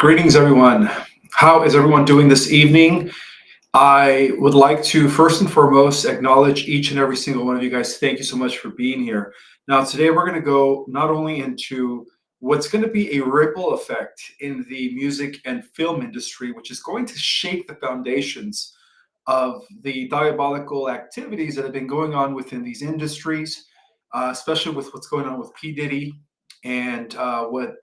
Greetings, everyone. How is everyone doing this evening? I would like to first and foremost acknowledge each and every single one of you guys. Thank you so much for being here. Now, today we're going to go not only into what's going to be a ripple effect in the music and film industry, which is going to shake the foundations of the diabolical activities that have been going on within these industries, especially with what's going on with P Diddy and what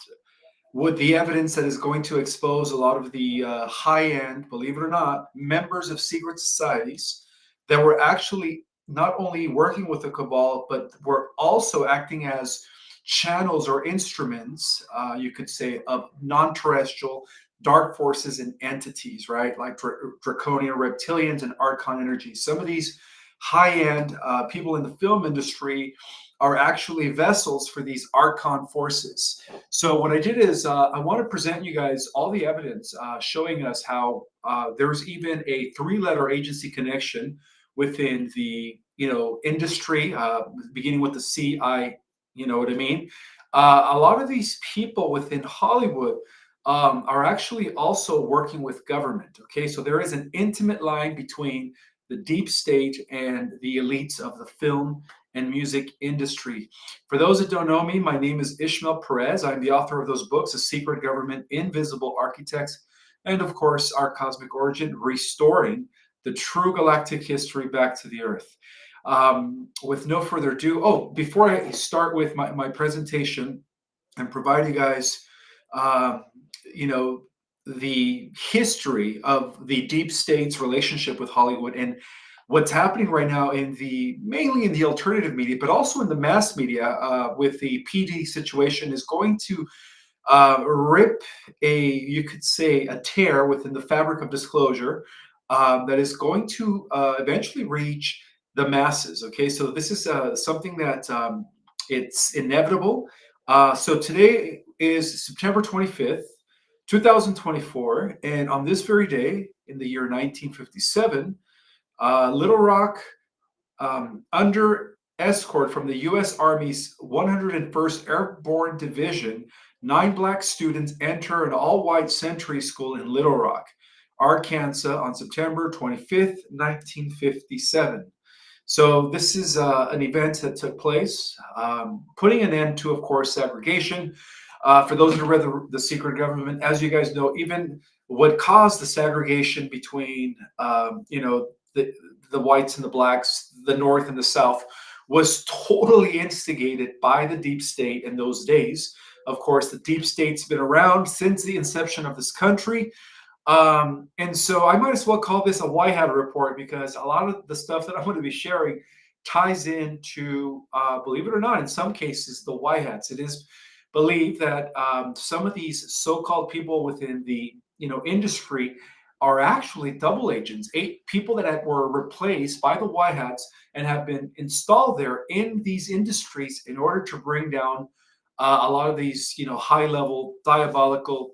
with the evidence that is going to expose a lot of the high end, believe it or not, members of secret societies that were actually not only working with the cabal, but were also acting as channels or instruments, you could say, of non terrestrial dark forces and entities, right? Like draconian reptilians and archon energies. Some of these high end people in the film industry are actually vessels for these archon forces. So what I did is I want to present you guys all the evidence showing us how there's even a three-letter agency connection within the industry, beginning with the CI. You know what I mean? A lot of these people within Hollywood are actually also working with government. Okay, so there is an intimate line between the deep state and the elites of the film and music industry. For those that don't know me, my name is Ishmael Perez. I'm the author of those books, A Secret Government, Invisible Architects, and of course, Our Cosmic Origin, Restoring the True Galactic History Back to the Earth. With no further ado, before I start with my presentation and provide you guys, you know, the history of the deep state's relationship with Hollywood and what's happening right now in mainly in the alternative media, but also in the mass media with the P Diddy situation is going to rip you could say, a tear within the fabric of disclosure that is going to eventually reach the masses. Okay, so this is something that it's inevitable. So today is September 25th. 2024, and on this very day in the year 1957, Little Rock, under escort from the U.S. Army's 101st Airborne Division, 9 black students enter an all-white Century School in Little Rock, Arkansas on September 25th, 1957. So this is an event that took place, putting an end to, of course, segregation. For those who read the Secret Government, as you guys know, even what caused the segregation between, the whites and the blacks, the North and the South, was totally instigated by the deep state in those days. Of course, the deep state's been around since the inception of this country. And so I might as well call this a white hat report because a lot of the stuff that I'm going to be sharing ties into, believe it or not, in some cases, the white hats. It is believed that some of these so-called people within the industry are actually double agents, 8 people that were replaced by the white hats and have been installed there in these industries in order to bring down a lot of these high-level diabolical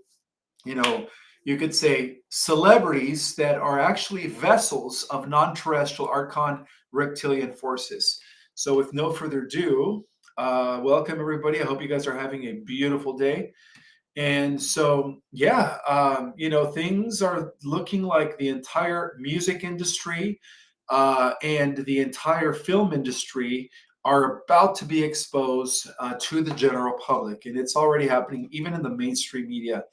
you could say celebrities that are actually vessels of non-terrestrial archon reptilian forces. So with no further ado, welcome everybody. I hope you guys are having a beautiful day. And so, yeah, things are looking like the entire music industry and the entire film industry are about to be exposed to the general public. And it's already happening even in the mainstream media.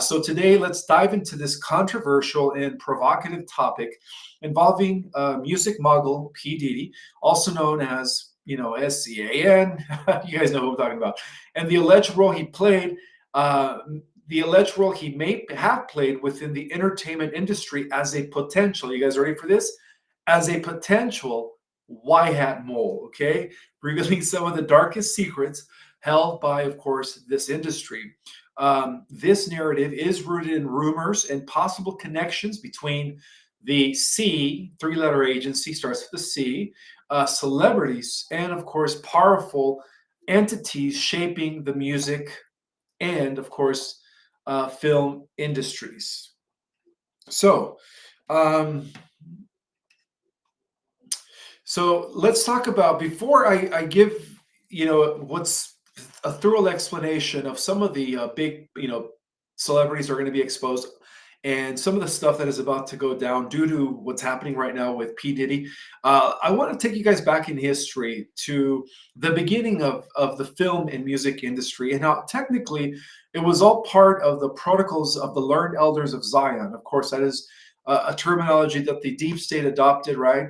So today, let's dive into this controversial and provocative topic involving music mogul P Diddy, also known as, SCAN. You guys know who I'm talking about. And the alleged role he played, the alleged role he may have played within the entertainment industry as a potential, you guys ready for this? As a potential white hat mole, okay? Revealing some of the darkest secrets held by, of course, this industry. This narrative is rooted in rumors and possible connections between the C, 3-letter agency, starts with the C, celebrities, and of course, powerful entities shaping the music and, of course, film industries. So, let's talk about, before I give, what's a thorough explanation of some of the big, celebrities are going to be exposed, and some of the stuff that is about to go down due to what's happening right now with P Diddy. I want to take you guys back in history to the beginning of the film and music industry, and how technically it was all part of the protocols of the learned elders of Zion. Of course, that is a terminology that the deep state adopted, right?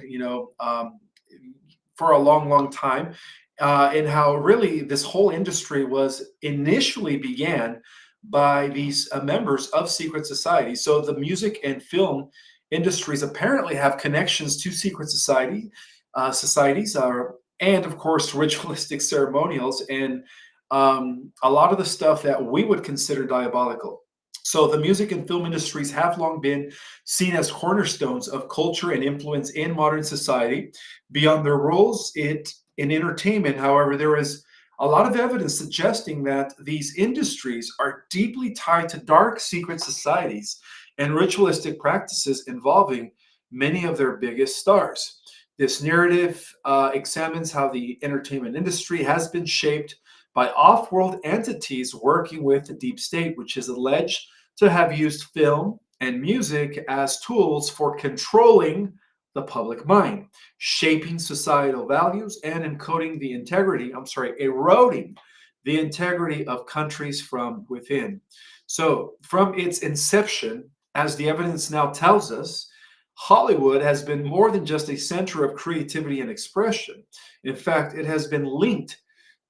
For a long, long time, and how really this whole industry was initially began by these members of secret societies. So the music and film industries apparently have connections to secret societies, and of course ritualistic ceremonials, and a lot of the stuff that we would consider diabolical. So the music and film industries have long been seen as cornerstones of culture and influence in modern society. Beyond their roles in entertainment, however, there is a lot of evidence suggesting that these industries are deeply tied to dark secret societies and ritualistic practices involving many of their biggest stars. This narrative examines how the entertainment industry has been shaped by off world entities working with the deep state, which is alleged to have used film and music as tools for controlling the public mind, shaping societal values, and eroding the integrity of countries from within. So, from its inception, as the evidence now tells us, Hollywood has been more than just a center of creativity and expression. In fact, it has been linked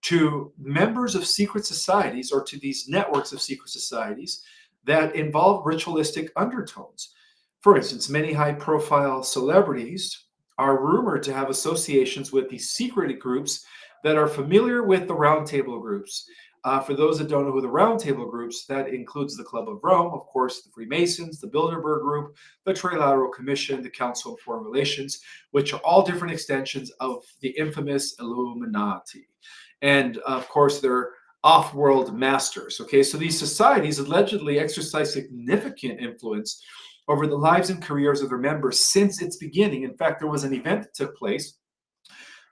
to members of secret societies, or to these networks of secret societies that involve ritualistic undertones. For instance, many high profile celebrities are rumored to have associations with these secret groups that are familiar with the roundtable groups. For those that don't know who the roundtable groups, that includes the Club of Rome, of course, the Freemasons, the Bilderberg Group, the Trilateral Commission, the Council of Foreign Relations, which are all different extensions of the infamous Illuminati. And of course, they're off world masters. Okay, so these societies allegedly exercise significant influence over the lives and careers of their members since its beginning. In fact, there was an event that took place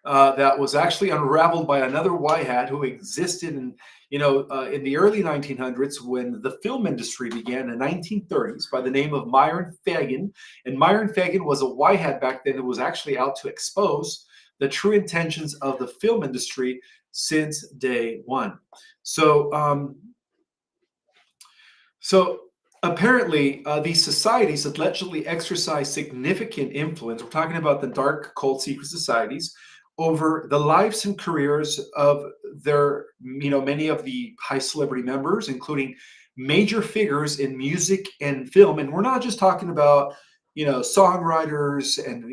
that was actually unraveled by another white hat who existed in the early 1900s, when the film industry began in the 1930s, by the name of Myron Fagan. And Myron Fagan was a white hat back then who was actually out to expose the true intentions of the film industry since day one. So, so apparently, these societies allegedly exercise significant influence. We're talking about the dark cult secret societies over the lives and careers of many of the high celebrity members, including major figures in music and film. And we're not just talking about songwriters and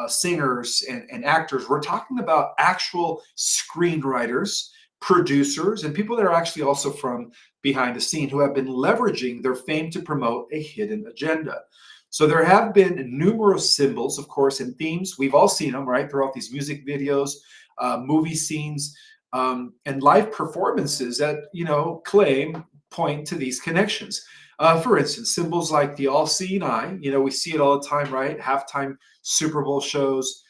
singers and actors. We're talking about actual screenwriters, producers, and people that are actually also from behind the scene, who have been leveraging their fame to promote a hidden agenda. So there have been numerous symbols, of course, and themes. We've all seen them, right, throughout these music videos, movie scenes, and live performances that point to these connections. For instance, symbols like the all-seeing eye. We see it all the time, right? Halftime Super Bowl shows,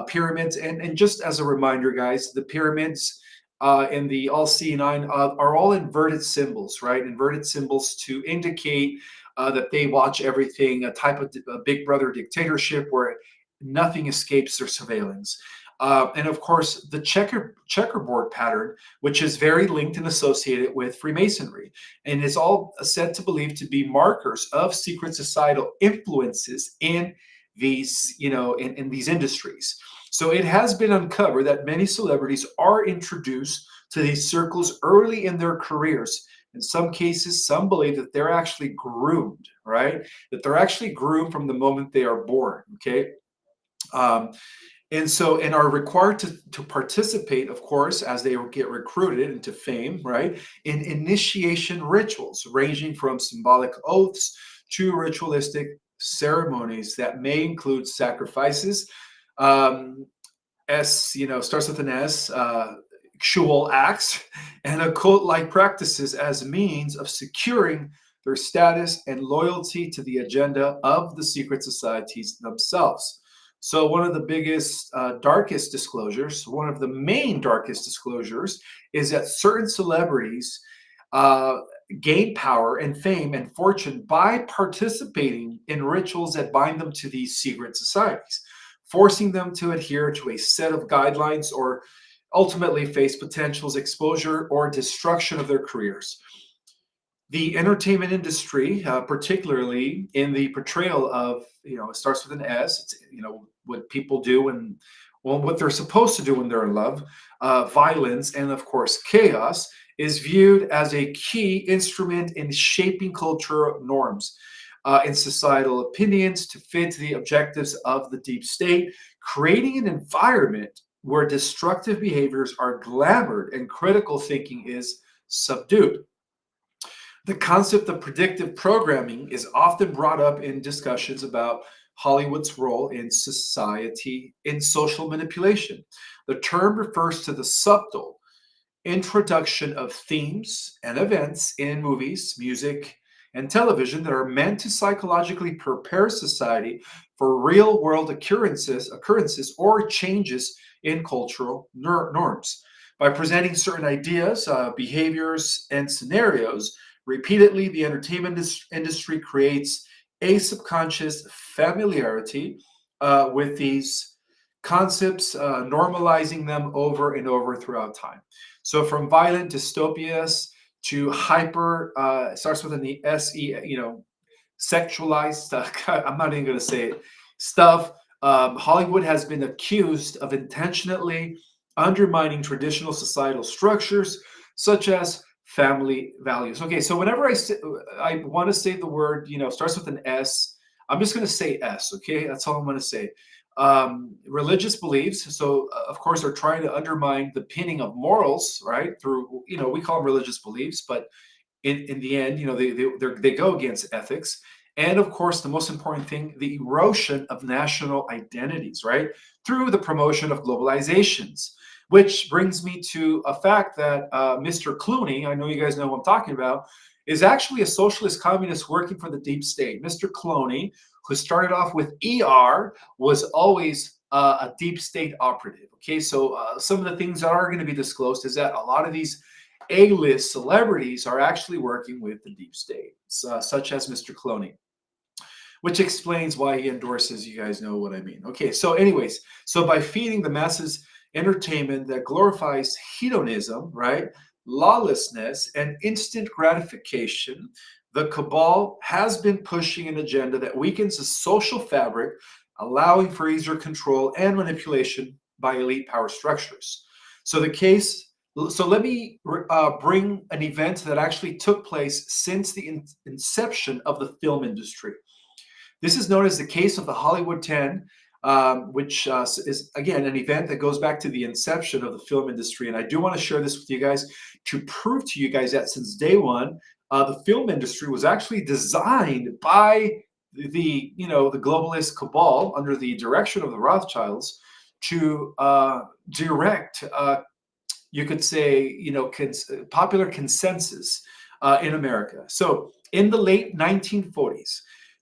pyramids, and just as a reminder, guys, the pyramids and the all-seeing eye are all inverted symbols, right? Inverted symbols to indicate that they watch everything, a type of Big Brother dictatorship where nothing escapes their surveillance. And of course, the checkerboard pattern, which is very linked and associated with Freemasonry, and is all said to believe to be markers of secret societal influences in these, in these industries. So it has been uncovered that many celebrities are introduced to these circles early in their careers. In some cases, some believe that they're actually groomed, right? That they're actually groomed from the moment they are born, okay? And are required to participate, of course, as they get recruited into fame, right, in initiation rituals ranging from symbolic oaths to ritualistic ceremonies that may include sacrifices. Starts with an S, sexual acts, and occult-like practices as means of securing their status and loyalty to the agenda of the secret societies themselves. So one of the biggest, darkest disclosures, one of the main darkest disclosures, is that certain celebrities gain power and fame and fortune by participating in rituals that bind them to these secret societies, forcing them to adhere to a set of guidelines or ultimately face potential exposure or destruction of their careers. The entertainment industry, particularly in the portrayal of, it starts with an S. It's, what people do and, well, what they're supposed to do when they're in love, violence, and of course chaos, is viewed as a key instrument in shaping cultural norms and societal opinions to fit the objectives of the deep state, creating an environment where destructive behaviors are glamored and critical thinking is subdued. The concept of predictive programming is often brought up in discussions about Hollywood's role in society in social manipulation. The term refers to the subtle introduction of themes and events in movies, music, and television that are meant to psychologically prepare society for real world occurrences or changes in cultural norms. By presenting certain ideas, behaviors, and scenarios repeatedly, the entertainment industry creates a subconscious familiarity with these concepts, normalizing them over and over throughout time. So from violent dystopias to hyper, starts with an SE, sexualized, I'm not even going to say it, stuff. Hollywood has been accused of intentionally undermining traditional societal structures, such as family values. Okay, so whenever I want to say the word, starts with an S, I'm just going to say S. Okay, that's all I'm going to say. Religious beliefs, so of course, are trying to undermine the pinning of morals, right? Through, we call them religious beliefs, but in the end, they go against ethics. And of course, the most important thing, the erosion of national identities, right? Through the promotion of globalizations, which brings me to a fact that Mr. Clooney, I know you guys know who I'm talking about, is actually a socialist communist working for the deep state. Mr. Clooney, who started off with ER, was always a deep state operative. Okay, so some of the things that are going to be disclosed is that a lot of these A-list celebrities are actually working with the deep state, such as Mr. Clooney, which explains why he endorses, you guys know what I mean. Okay, so anyways, so by feeding the masses entertainment that glorifies hedonism, right, lawlessness, and instant gratification, the cabal has been pushing an agenda that weakens the social fabric, allowing for easier control and manipulation by elite power structures. So the case so let me bring an event that actually took place since the inception of the film industry. This is known as the case of the Hollywood 10, which is, again, an event that goes back to the inception of the film industry. And I do want to share this with you guys to prove to you guys that since day one, the film industry was actually designed by the globalist cabal under the direction of the Rothschilds to direct you could say, popular consensus in America. So in the late 1940s,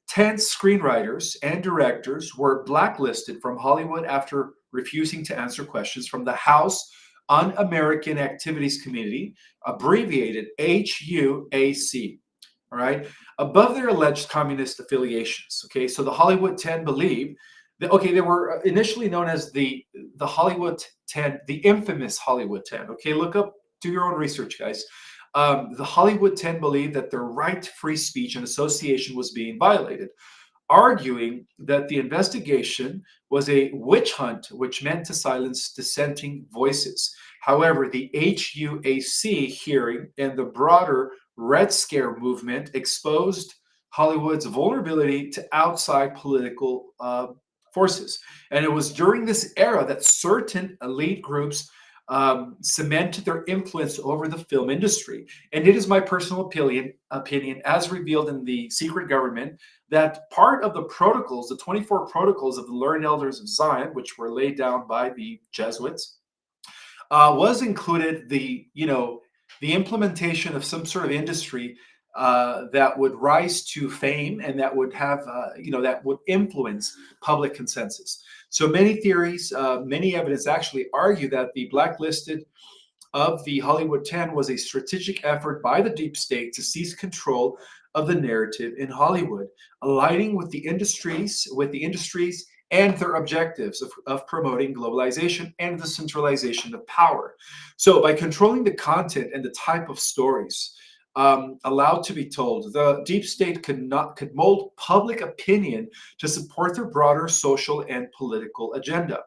10 screenwriters and directors were blacklisted from Hollywood after refusing to answer questions from the House Un-American Activities Committee, abbreviated HUAC. All right, above their alleged communist affiliations. Okay, so the Hollywood 10 believe that, okay, they were initially known as the Hollywood 10, the infamous Hollywood 10. Okay, look up, do your own research, guys. The Hollywood 10 believed that their right to free speech and association was being violated, arguing that the investigation was a witch hunt, which meant to silence dissenting voices. However, the HUAC hearing and the broader Red Scare movement exposed Hollywood's vulnerability to outside political forces. And it was during this era that certain elite groups cemented their influence over the film industry. And it is my personal opinion, as revealed in the secret government, that part of the protocols, the 24 protocols of the Learned Elders of Zion, which were laid down by the Jesuits, was included the implementation of some sort of industry that would rise to fame and that would have that would influence public consensus. So many theories, many evidence actually argue that the blacklisted of the Hollywood 10 was a strategic effort by the deep state to seize control of the narrative in Hollywood, aligning with the industries and their objectives of promoting globalization and the centralization of power. So, by controlling the content and the type of stories allowed to be told, the deep state could mold public opinion to support their broader social and political agenda.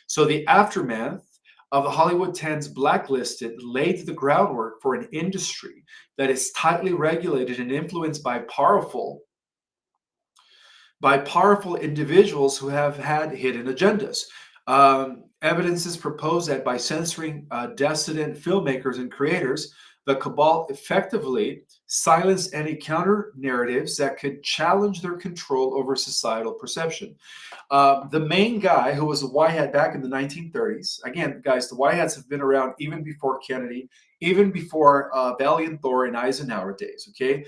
So, the aftermath of the Hollywood 10's blacklisted laid the groundwork for an industry that is tightly regulated and influenced by powerful individuals who have had hidden agendas. Evidence is proposed that by censoring dissident filmmakers and creators, the cabal effectively silenced any counter narratives that could challenge their control over societal perception. The main guy who was a white hat back in the 1930s, again, guys, the white hats have been around even before Kennedy, even before Valiant Thor and Eisenhower days, okay?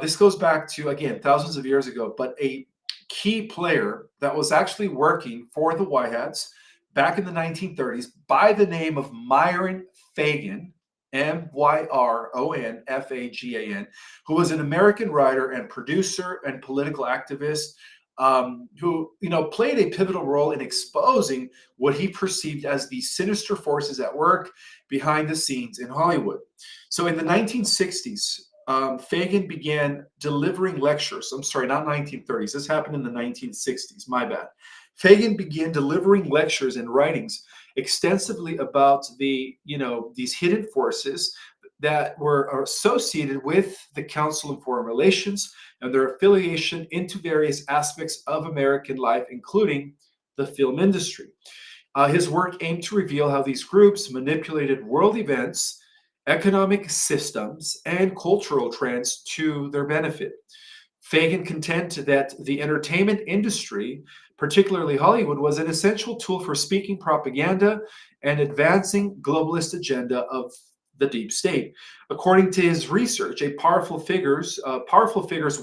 This goes back to, again, thousands of years ago, but a key player that was actually working for the White Hats back in the 1930s by the name of Myron Fagan, Myronfagan, who was an American writer and producer and political activist, who played a pivotal role in exposing what he perceived as the sinister forces at work behind the scenes in Hollywood. So in the 1960s, Fagan began delivering lectures. I'm sorry, not 1930s. This happened in the 1960s. My bad. Fagan began delivering lectures and writings extensively about these hidden forces that were associated with the Council on Foreign Relations and their affiliation into various aspects of American life, including the film industry. His work aimed to reveal how these groups manipulated world events, economic systems, and cultural trends to their benefit. Fagan contended that the entertainment industry, particularly Hollywood, was an essential tool for speaking propaganda and advancing globalist agenda of the deep state. According to his research, powerful figures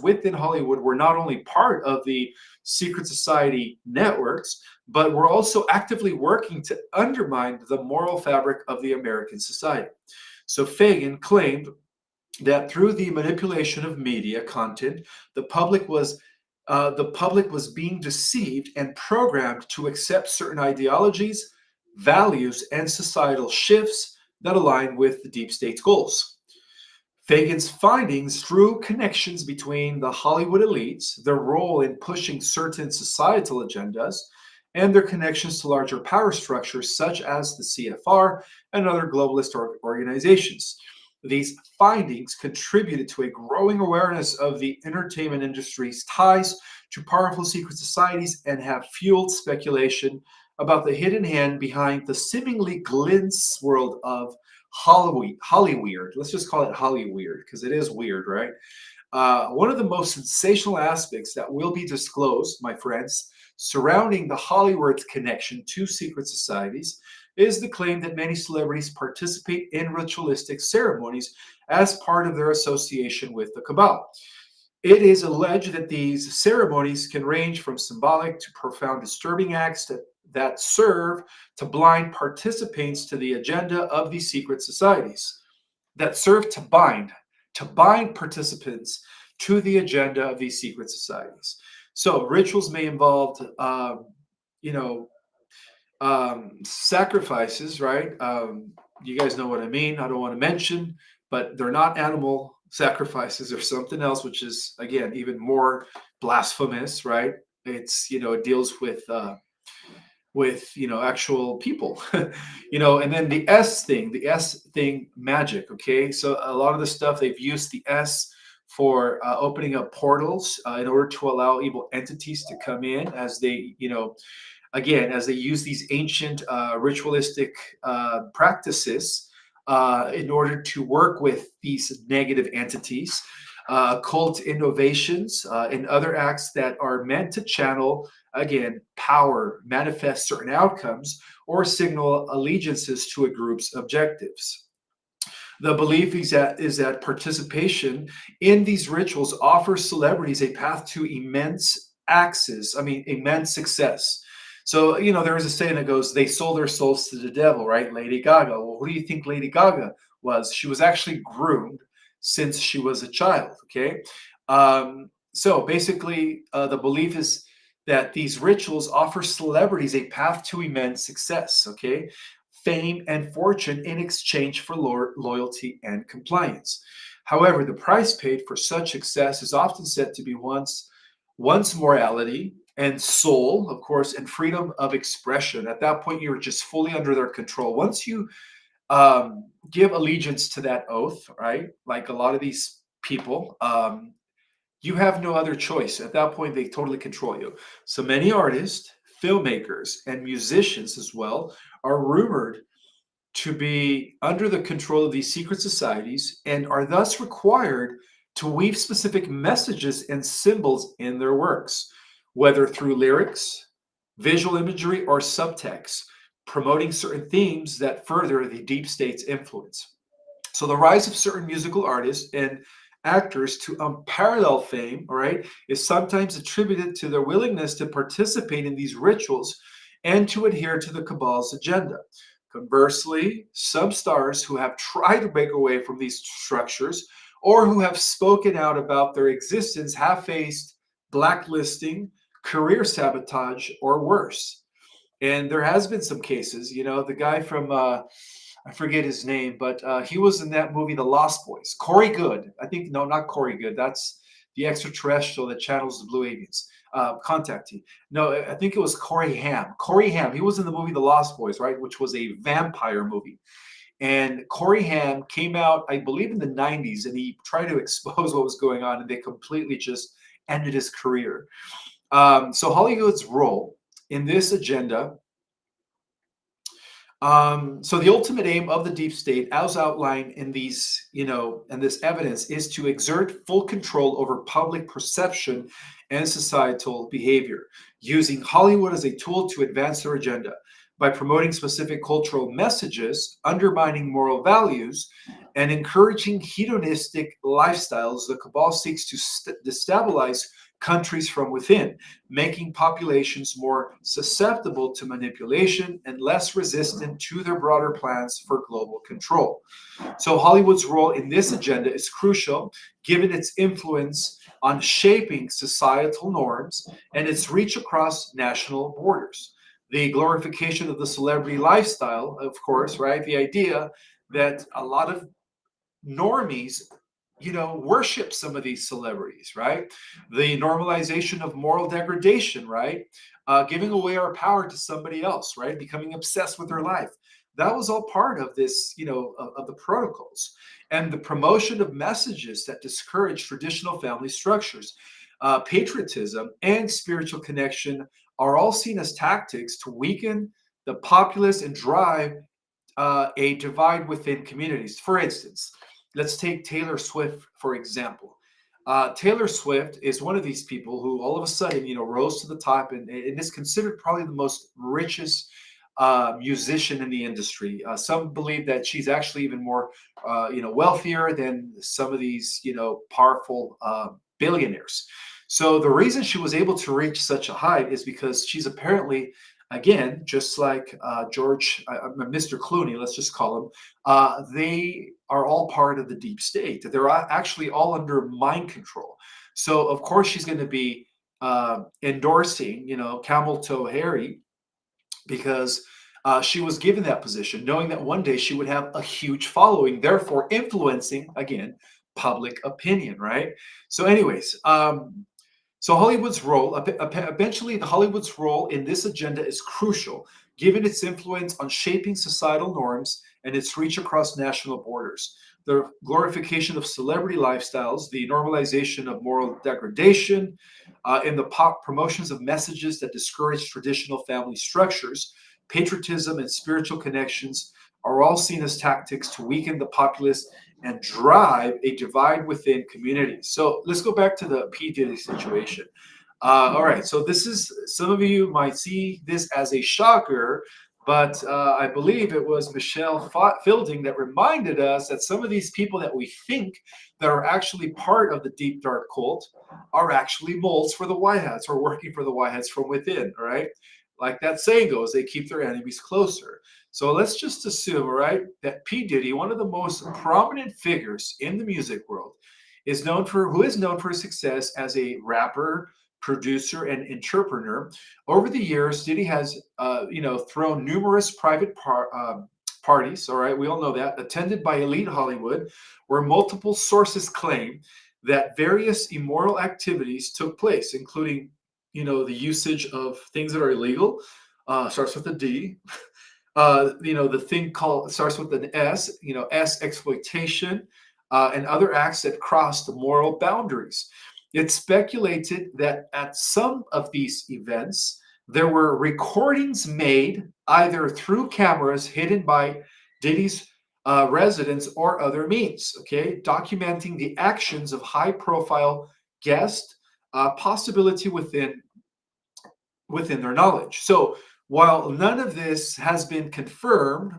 within Hollywood were not only part of the secret society networks, but were also actively working to undermine the moral fabric of the American society. So Fagan claimed that through the manipulation of media content, the public was being deceived and programmed to accept certain ideologies, values, and societal shifts that align with the deep state's goals. Fagan's findings drew connections between the Hollywood elites, their role in pushing certain societal agendas, and their connections to larger power structures such as the CFR and other globalist organizations. These findings contributed to a growing awareness of the entertainment industry's ties to powerful secret societies and have fueled speculation about the hidden hand behind the seemingly glimpse world of Hollyweird. Let's just call it Hollyweird because it is weird, right? One of the most sensational aspects that will be disclosed, my friends, surrounding the Hollywood connection to secret societies is the claim that many celebrities participate in ritualistic ceremonies as part of their association with the cabal. It is alleged that these ceremonies can range from symbolic to profound disturbing acts that serve to blind participants to the agenda of these secret societies, that serve to bind participants to the agenda of these secret societies. So rituals may involve, you know, sacrifices, right? You guys know what I mean. I don't want to mention, but they're not animal sacrifices or something else, which is again even more blasphemous, right? It deals with actual people, and then the S thing, magic. Okay, so a lot of the stuff they've used the S for opening up portals in order to allow evil entities to come in as they use these ancient ritualistic practices in order to work with these negative entities, cult innovations, and other acts that are meant to channel, again, power, manifest certain outcomes, or signal allegiances to a group's objectives. The belief is that participation in these rituals offers celebrities a path to immense success. So, there is a saying that goes, they sold their souls to the devil, right? Lady Gaga. Well, who do you think Lady Gaga was? She was actually groomed since she was a child, okay? So basically, the belief is that these rituals offer celebrities a path to immense success, okay? Fame and fortune in exchange for loyalty and compliance. However, the price paid for such success is often said to be one's morality and soul, of course, and freedom of expression. At that point, you're just fully under their control. Once you give allegiance to that oath, right? Like a lot of these people, you have no other choice. At that point, they totally control you. So many artists, filmmakers, and musicians as well are rumored to be under the control of these secret societies and are thus required to weave specific messages and symbols in their works, whether through lyrics, visual imagery, or subtext, promoting certain themes that further the deep state's influence. So the rise of certain musical artists and actors to unparalleled fame, all right, is sometimes attributed to their willingness to participate in these rituals and to adhere to the cabal's agenda. Conversely, some stars who have tried to break away from these structures or who have spoken out about their existence have faced blacklisting, career sabotage, or worse. And there has been some cases, the guy from I forget his name, but he was in that movie, The Lost Boys. Corey Good, I think. No, not Corey Good. That's the extraterrestrial that channels the blue aliens. Contactee. No, I think it was Corey Haim. Corey Haim. He was in the movie The Lost Boys, right, which was a vampire movie. And Corey Haim came out, I believe, in the '90s, and he tried to expose what was going on, and they completely just ended his career. So Hollywood's role in this agenda, so the ultimate aim of the deep state, as outlined in these, and this evidence, is to exert full control over public perception and societal behavior, using Hollywood as a tool to advance their agenda. By promoting specific cultural messages, undermining moral values, and encouraging hedonistic lifestyles, the cabal seeks to destabilize countries from within, making populations more susceptible to manipulation and less resistant to their broader plans for global control. So, Hollywood's role in this agenda is crucial, given its influence on shaping societal norms and its reach across national borders. The glorification of the celebrity lifestyle, of course, right? The idea that a lot of normies worship some of these celebrities, right? The normalization of moral degradation, right? Giving away our power to somebody else, right? Becoming obsessed with their life. That was all part of this, of the protocols. And the promotion of messages that discourage traditional family structures, patriotism, and spiritual connection are all seen as tactics to weaken the populace and drive a divide within communities. For instance, let's take Taylor Swift, for example. Taylor Swift is one of these people who all of a sudden, rose to the top and is considered probably the most richest musician in the industry. Some believe that she's actually even more, wealthier than some of these, powerful billionaires. So the reason she was able to reach such a height is because she's apparently, again, just like Mr. Clooney, let's just call him, they are all part of the deep state. They're actually all under mind control. So of course she's going to be endorsing, Camel Toe Harry, because she was given that position, knowing that one day she would have a huge following, therefore influencing, again, public opinion, right? So, anyways, so Hollywood's role, eventually, Hollywood's role in this agenda is crucial, given its influence on shaping societal norms and its reach across national borders. The glorification of celebrity lifestyles, the normalization of moral degradation, and the promotions of messages that discourage traditional family structures, patriotism, and spiritual connections are all seen as tactics to weaken the populace and drive a divide within communities. So let's go back to the P Diddy situation. All right, so this is, some of you might see this as a shocker, but I believe it was Michelle Fielding that reminded us that some of these people that we think that are actually part of the deep dark cult are actually moles for the White Hats or working for the White Hats from within, all right? like that saying goes, they keep their enemies closer. So let's just assume, all right, that P Diddy, one of the most prominent figures in the music world, is known for his success as a rapper, producer, and entrepreneur. Over the years, Diddy has, thrown numerous parties. All right, we all know that, attended by elite Hollywood, where multiple sources claim that various immoral activities took place, including, the usage of things that are illegal. Starts with a D. The thing called starts with an S. S exploitation, and other acts that crossed the moral boundaries. It's speculated that at some of these events, there were recordings made either through cameras hidden by Diddy's residence or other means, okay, documenting the actions of high profile guests, possibility within their knowledge. So while none of this has been confirmed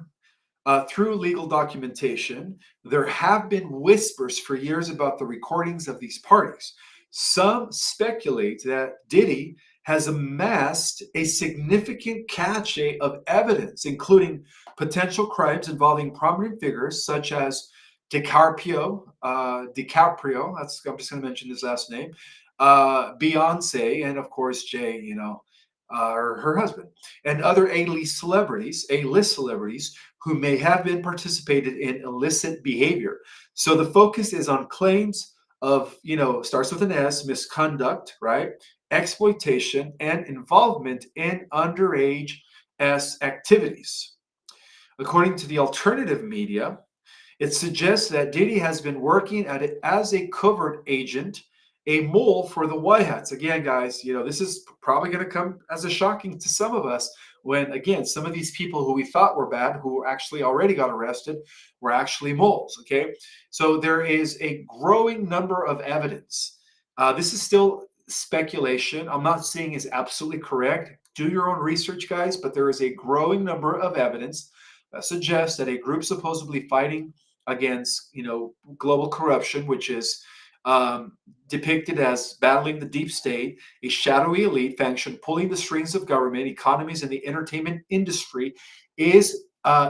through legal documentation, there have been whispers for years about the recordings of these parties. Some speculate that Diddy has amassed a significant cache of evidence, including potential crimes involving prominent figures such as DiCaprio. I'm just going to mention his last name. Beyonce, and of course Jay. Or her husband, and other A-list celebrities who may have been participated in illicit behavior. So the focus is on claims of, starts with an S, misconduct, right? Exploitation and involvement in underage S activities. According to the alternative media, it suggests that Diddy has been working at it as a covert agent, a mole for the White Hats. Again, guys, this is probably going to come as a shocking to some of us when, again, some of these people who we thought were bad, who actually already got arrested, were actually moles. Okay, so there is a growing number of evidence. This is still speculation. I'm not saying is absolutely correct. Do your own research, guys, but there is a growing number of evidence that suggests that a group supposedly fighting against, global corruption, which is depicted as battling the deep state, a shadowy elite faction pulling the strings of government, economies, and the entertainment industry, is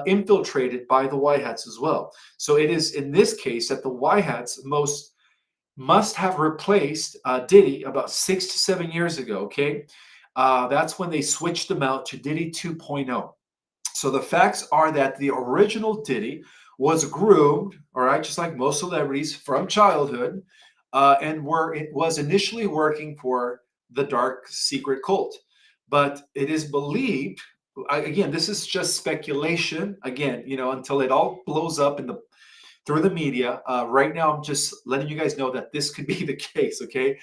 infiltrated by the White Hats as well. So it is in this case that the White Hats must have replaced Diddy about 6 to 7 years ago. Okay, that's when they switched them out to Diddy 2.0. So the facts are that the original Diddy was groomed, all right, just like most celebrities from childhood, it was initially working for the dark secret cult. But it is believed, again, this is just speculation. Again, until it all blows up through the media. Right now, I'm just letting you guys know that this could be the case. Okay,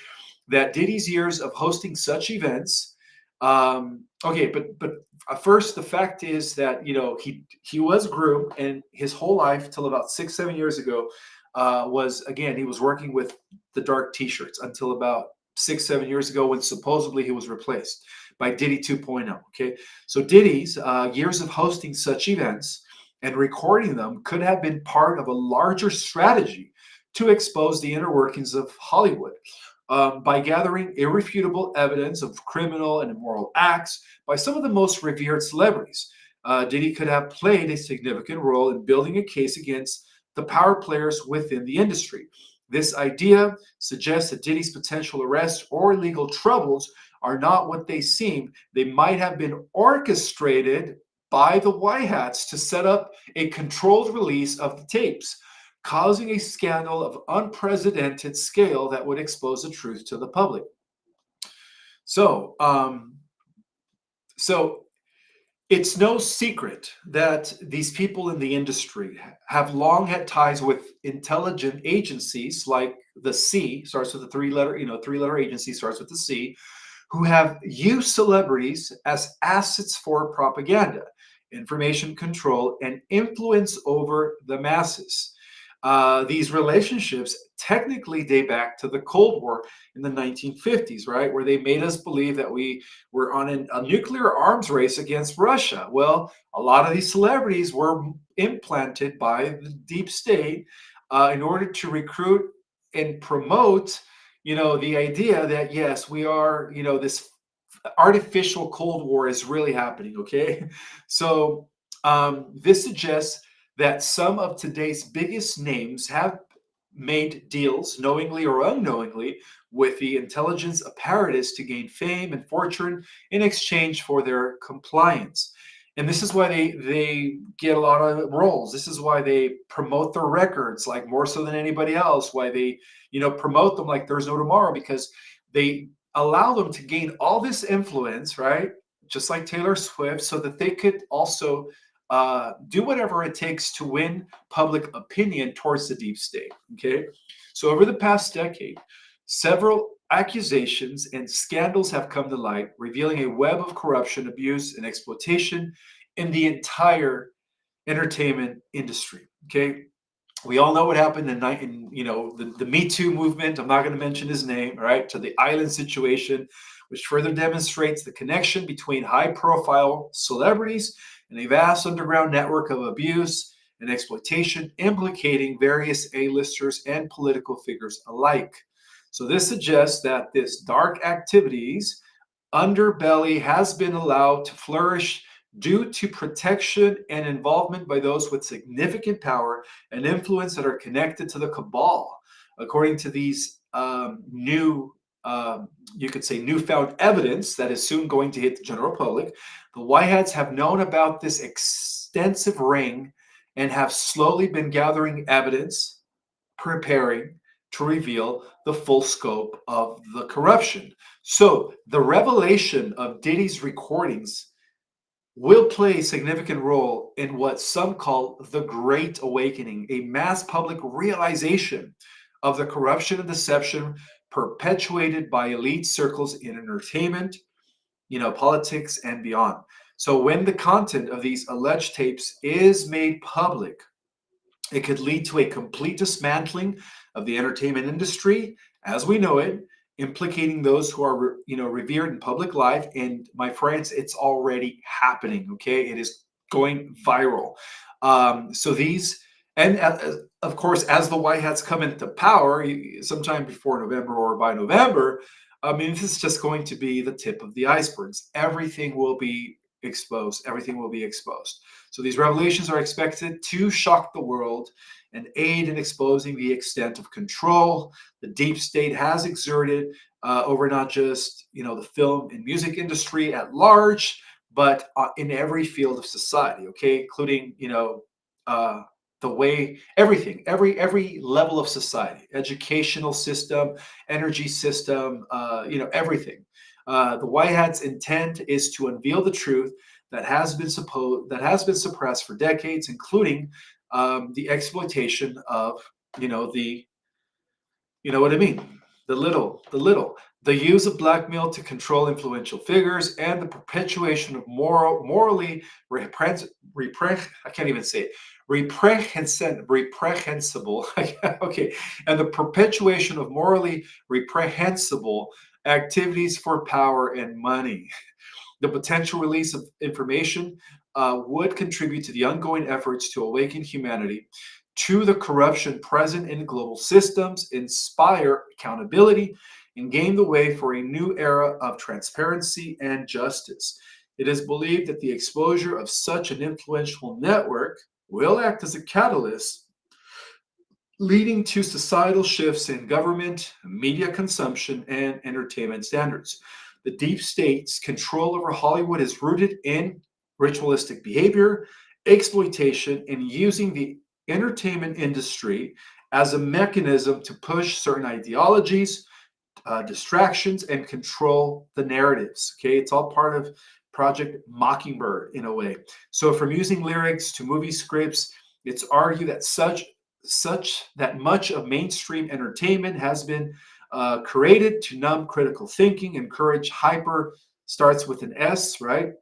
that Diddy's years of hosting such events. Okay, but first, the fact is that he was groomed, and his whole life till about 6 7 years ago was, again, he was working with the dark T-shirts until about 6 7 years ago when supposedly he was replaced by Diddy 2.0. Okay, so Diddy's years of hosting such events and recording them could have been part of a larger strategy to expose the inner workings of Hollywood by gathering irrefutable evidence of criminal and immoral acts by some of the most revered celebrities. Diddy could have played a significant role in building a case against the power players within the industry. This idea suggests that Diddy's potential arrest or legal troubles are not what they seem. They might have been orchestrated by the White Hats to set up a controlled release of the tapes, causing a scandal of unprecedented scale that would expose the truth to the public. So, so it's no secret that these people in the industry have long had ties with intelligent agencies like the C, starts with a three-letter agency, starts with the C, who have used celebrities as assets for propaganda, information control, and influence over the masses. These relationships technically date back to the Cold War in the 1950s, right? Where they made us believe that we were on a nuclear arms race against Russia. Well, a lot of these celebrities were implanted by the deep state in order to recruit and promote, the idea that, yes, we are, this artificial Cold War is really happening, okay? So this suggests that some of today's biggest names have made deals, knowingly or unknowingly, with the intelligence apparatus to gain fame and fortune in exchange for their compliance. And this is why they get a lot of roles. This is why they promote their records like more so than anybody else. Why they, promote them like there's no tomorrow, because they allow them to gain all this influence, right? Just like Taylor Swift, so that they could also do whatever it takes to win public opinion towards the deep state. Okay. So over the past decade, several accusations and scandals have come to light, revealing a web of corruption, abuse, and exploitation in the entire entertainment industry. Okay. We all know what happened the Me Too movement. I'm not going to mention his name, right? To the island situation, which further demonstrates the connection between high-profile celebrities and a vast underground network of abuse and exploitation, implicating various A-listers and political figures alike. So this suggests that this dark activities underbelly has been allowed to flourish due to protection and involvement by those with significant power and influence that are connected to the cabal. According to these you could say, newfound evidence that is soon going to hit the general public, the White Hats have known about this extensive ring and have slowly been gathering evidence, preparing to reveal the full scope of the corruption. So the revelation of Diddy's recordings will play a significant role in what some call the Great Awakening, a mass public realization of the corruption and deception perpetuated by elite circles in entertainment, politics, and beyond. So when the content of these alleged tapes is made public, it could lead to a complete dismantling of the entertainment industry as we know it, implicating those who are, revered in public life. And my friends, it's already happening. Okay, it is going viral. So these, and of course, as the White Hats come into power, sometime before November or by November, I mean, this is just going to be the tip of the icebergs. Everything will be exposed. Everything will be exposed. So these revelations are expected to shock the world and aid in exposing the extent of control the deep state has exerted over not just the film and music industry at large, but in every field of society. Okay, including uh, the way everything, every level of society, educational system, energy system, everything. The White Hat's intent is to unveil the truth that has been suppressed for decades, including the exploitation of the what I mean, the use of blackmail to control influential figures, and the perpetuation of morally I can't even say it, reprehensible okay, and the perpetuation of morally reprehensible activities for power and money. The potential release of information would contribute to the ongoing efforts to awaken humanity to the corruption present in global systems, inspire accountability, and gain the way for a new era of transparency and justice. It is believed that the exposure of such an influential network will act as a catalyst, leading to societal shifts in government, media consumption, and entertainment standards. The deep state's control over Hollywood is rooted in ritualistic behavior, exploitation, and using the entertainment industry as a mechanism to push certain ideologies, distractions, and control the narratives. Okay, it's all part of Project Mockingbird in a way. So, from using lyrics to movie scripts, it's argued that such that much of mainstream entertainment has been created to numb critical thinking, encourage hyper starts with an S, right?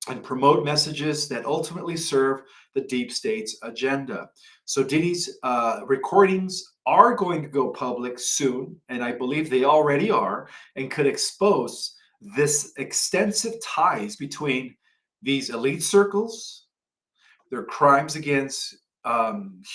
And promote messages that ultimately serve the deep state's agenda. So Diddy's recordings are going to go public soon, and I believe they already are, and could expose this extensive ties between these elite circles, their crimes against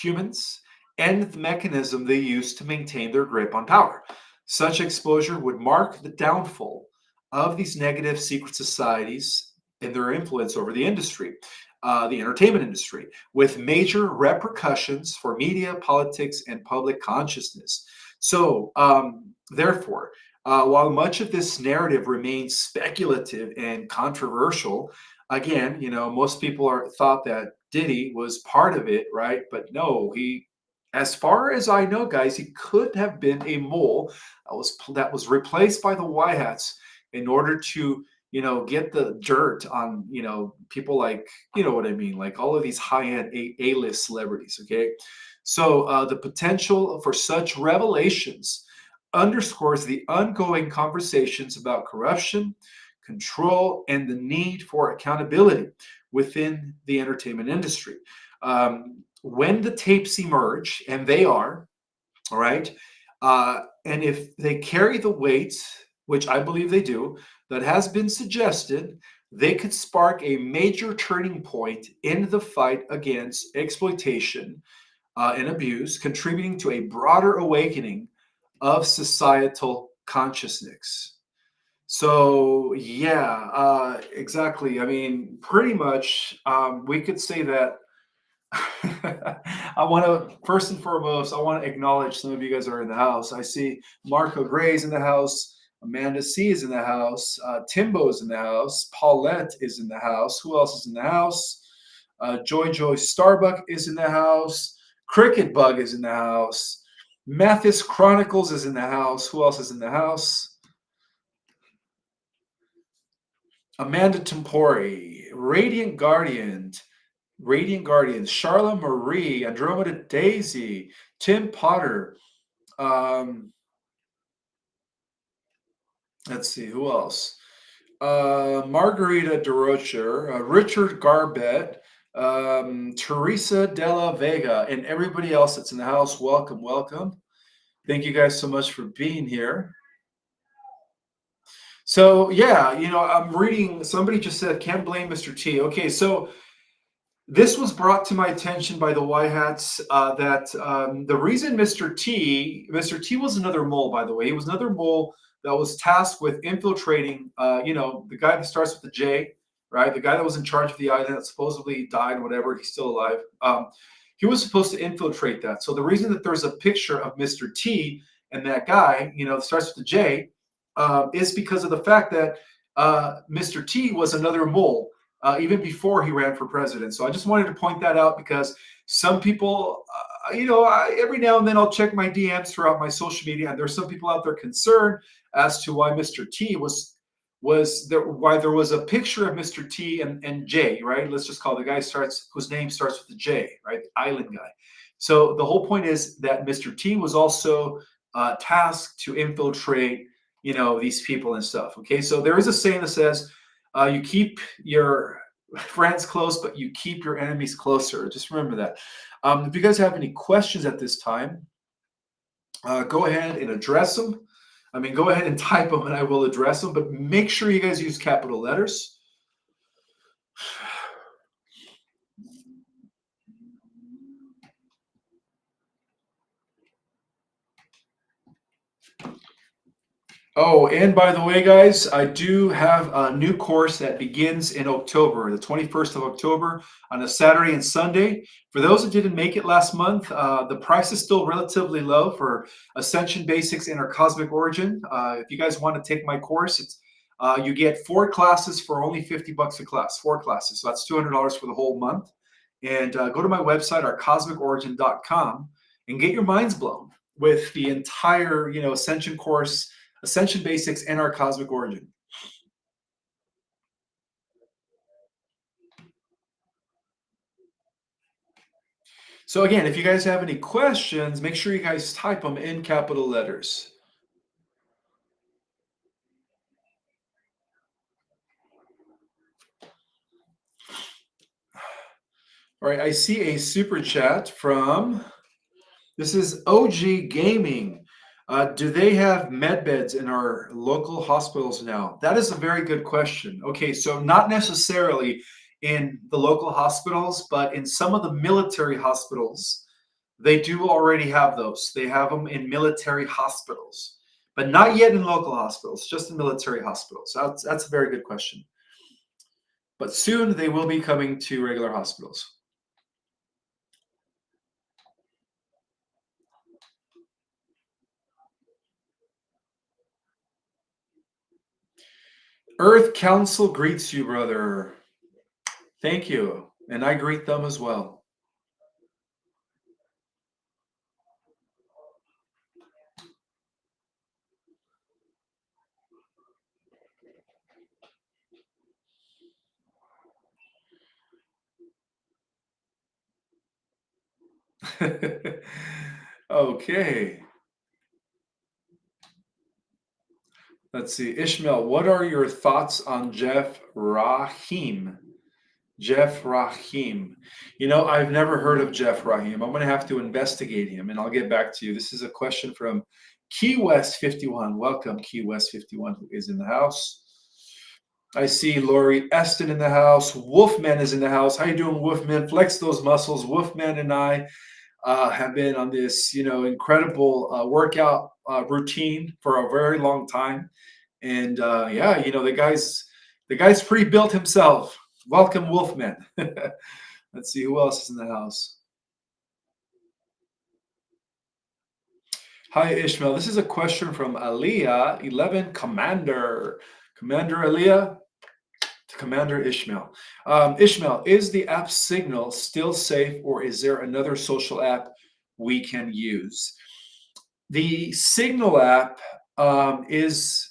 humans, and the mechanism they use to maintain their grip on power. Such exposure would mark the downfall of these negative secret societies and their influence over the industry, the entertainment industry, with major repercussions for media, politics, and public consciousness. So, therefore, while much of this narrative remains speculative and controversial, again, most people are thought that Diddy was part of it, right? But no, as far as I know, guys, he could have been a mole that was replaced by the White Hats in order to get the dirt on people like what I mean, like all of these high-end A-list celebrities. Okay, so the potential for such revelations underscores the ongoing conversations about corruption, control, and the need for accountability within the entertainment industry. When the tapes emerge, and they are, all right, and if they carry the weight, which I believe they do, that has been suggested, they could spark a major turning point in the fight against exploitation and abuse, contributing to a broader awakening of societal consciousness. So, yeah, exactly. I mean, pretty much, we could say that I want to first and foremost, I want to acknowledge some of you guys are in the house. I see Marco Gray's in the house, Amanda C is in the house, Timbo is in the house, Paulette is in the house. Who else is in the house? Joy Starbuck is in the house. Cricket Bug is in the house. Mathis Chronicles is in the house. Who else is in the house? Amanda Tempori, Radiant Guardians, Charla Marie, Andromeda Daisy, Tim Potter. Let's see, who else? Margarita DeRocher, Richard Garbett, Teresa Della Vega, and everybody else that's in the house. Welcome, welcome. Thank you guys so much for being here. So, yeah, I'm reading, somebody just said, can't blame Mr. T. Okay, so this was brought to my attention by the White Hats that the reason Mr. T was another mole, by the way. He was another mole that was tasked with infiltrating, the guy that starts with the J, right? The guy that was in charge of the island that supposedly died, whatever, he's still alive. He was supposed to infiltrate that. So the reason that there's a picture of Mr. T and that guy, that starts with the J, is because of the fact that Mr. T was another mole even before he ran for president. So I just wanted to point that out because some people, every now and then I'll check my DMs throughout my social media, and there's some people out there concerned as to why Mr. T was there, why there was a picture of Mr. T and J, right? Let's just call the guy whose name starts with the J, right? The island guy. So the whole point is that Mr. T was also tasked to infiltrate, these people and stuff. Okay, so there is a saying that says, you keep your friends close, but you keep your enemies closer. Just remember that. If you guys have any questions at this time, go ahead and address them. I mean, go ahead and type them and I will address them, but make sure you guys use capital letters. Oh, and by the way, guys, I do have a new course that begins in October, the 21st of October, on a Saturday and Sunday. For those that didn't make it last month, the price is still relatively low for Ascension Basics and our Cosmic Origin. If you guys want to take my course, you get 4 classes for only $50 a class, 4 classes. So that's $200 for the whole month. And go to my website, ourcosmicorigin.com, and get your minds blown with the entire, Ascension course, Ascension Basics, and our Cosmic Origin. So again, if you guys have any questions, make sure you guys type them in capital letters. All right, I see a super chat from, this is OG Gaming. Do they have med beds in our local hospitals now? That is a very good question. Okay, so not necessarily in the local hospitals, but in some of the military hospitals, they do already have those. They have them in military hospitals. but not yet in local hospitals, just in military hospitals. That's a very good question. But soon they will be coming to regular hospitals. Earth Council greets you, brother. Thank you. And I greet them as well. Okay. Let's see. Ishmael, what are your thoughts on Jeff Rahim? Jeff Rahim. I've never heard of Jeff Rahim. I'm going to have to investigate him and I'll get back to you. This is a question from Key West 51. Welcome, Key West 51, who is in the house. I see Lori Eston in the house. Wolfman is in the house. How you doing, Wolfman? Flex those muscles. Wolfman and I have been on this, incredible workout routine for a very long time. And yeah, the guy's pretty built himself. Welcome, Wolfman. Let's see who else is in the house. Hi, Ishmael. This is a question from Aliyah 11 Commander. Commander Aliyah to Commander Ishmael. Ishmael, is the app Signal still safe, or is there another social app we can use? The Signal app is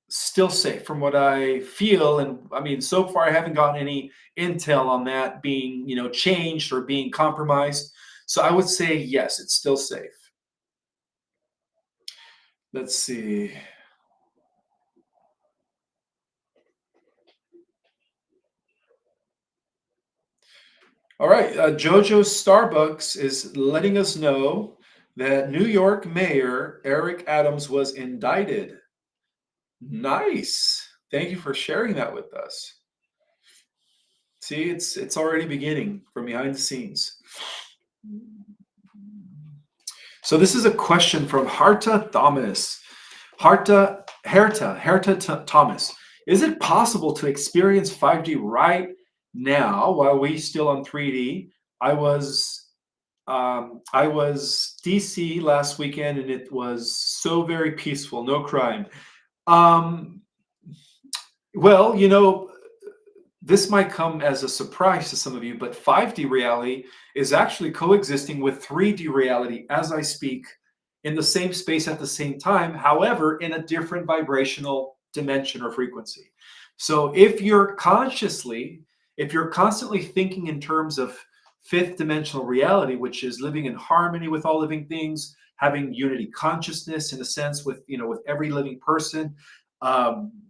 still safe from what I feel. And I mean, so far I haven't gotten any intel on that being, changed or being compromised. So I would say yes, it's still safe. Let's see. All right, Jojo's Starbucks is letting us know that New York Mayor Eric Adams was indicted. Nice. Thank you for sharing that with us. See, it's already beginning from behind the scenes. So this is a question from Harta Thomas. Herta Thomas. Is it possible to experience 5D right now while we still on 3D? I was DC last weekend and it was so very peaceful, no crime. Um, well, this might come as a surprise to some of you, but 5D reality is actually coexisting with 3D reality as I speak in the same space at the same time, however, in a different vibrational dimension or frequency. So if you're constantly thinking in terms of fifth dimensional reality, which is living in harmony with all living things, having unity consciousness in a sense with every living person,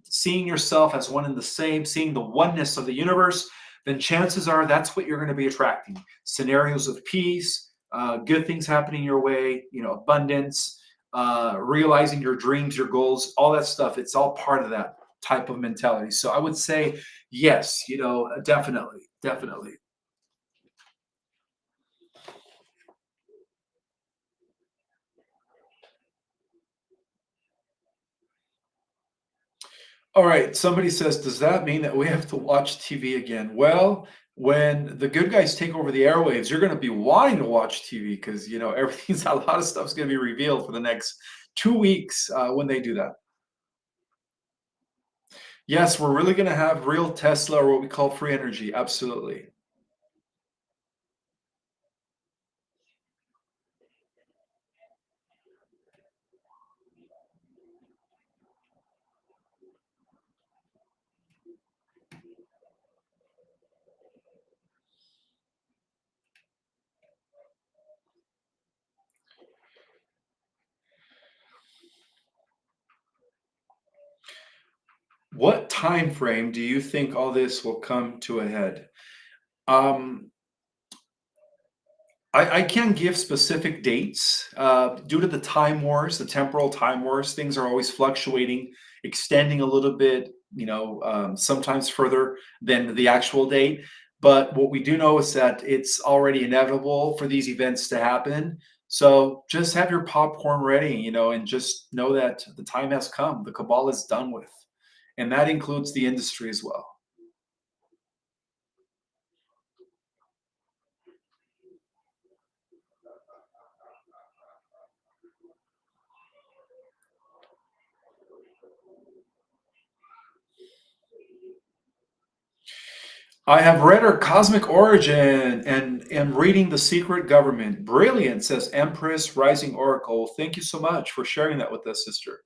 seeing yourself as one and the same, seeing the oneness of the universe, then chances are that's what you're going to be attracting. Scenarios of peace, good things happening your way, abundance, realizing your dreams, your goals, all that stuff. It's all part of that type of mentality. So I would say, yes, definitely, definitely. All right. Somebody says, does that mean that we have to watch TV again? Well, when the good guys take over the airwaves, you're going to be wanting to watch TV because, everything's a lot of stuff's going to be revealed for the next 2 weeks when they do that. Yes, we're really going to have real Tesla or what we call free energy. Absolutely. What time frame do you think all this will come to a head? Um, I can't give specific dates due to the time wars, the temporal time wars. Things are always fluctuating, extending a little bit, sometimes further than the actual date. But what we do know is that it's already inevitable for these events to happen. So just have your popcorn ready, and just know that the time has come. The cabal is done with. And that includes the industry as well. I have read her cosmic origin and am reading The Secret Government. Brilliant, says Empress Rising Oracle. Thank you so much for sharing that with us, sister.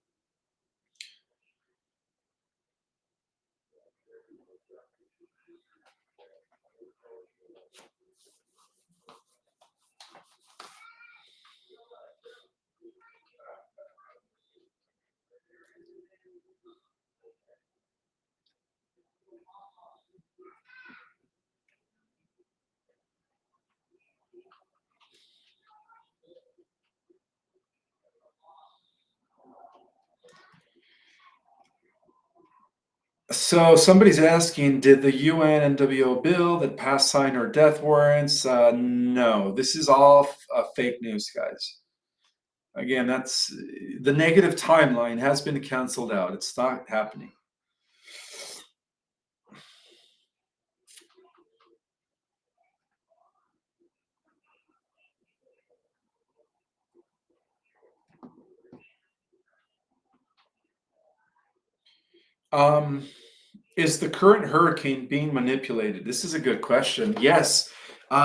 So somebody's asking, did the UN NWO bill that passed sign or death warrants? No, this is all fake news, guys. Again, that's the negative timeline has been canceled out. It's not happening. Um, is the current hurricane being manipulated? This is a good question. Yes,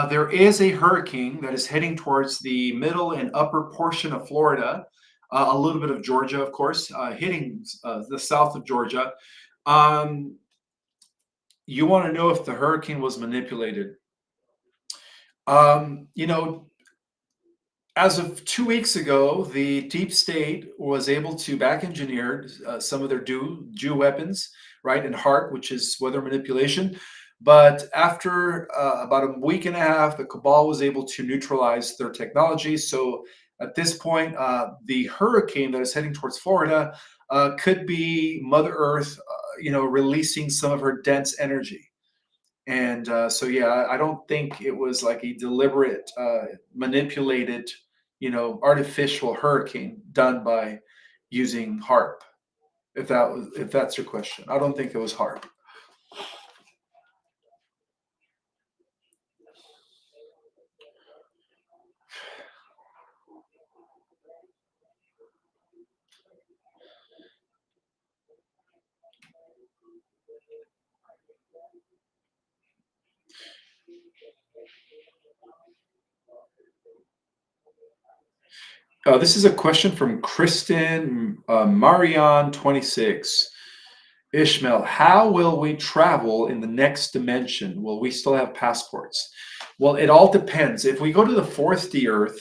there is a hurricane that is heading towards the middle and upper portion of Florida, a little bit of Georgia, of course, hitting the south of Georgia. Um, you want to know if the hurricane was manipulated? Um, you know, As of 2 weeks ago, the deep state was able to back engineer some of their Jew weapons, right, and HARP, which is weather manipulation. But after about a week and a half, the cabal was able to neutralize their technology. So at this point, the hurricane that is heading towards Florida could be Mother Earth, releasing some of her dense energy. And so, yeah, I don't think it was like a deliberate, manipulated, artificial hurricane done by using HARP. If that's your question, I don't think it was HARP. This is a question from Kristen Marion 26. Ishmael, how will we travel in the next dimension? Will we still have passports? Well, it all depends. If we go to the fourth D Earth,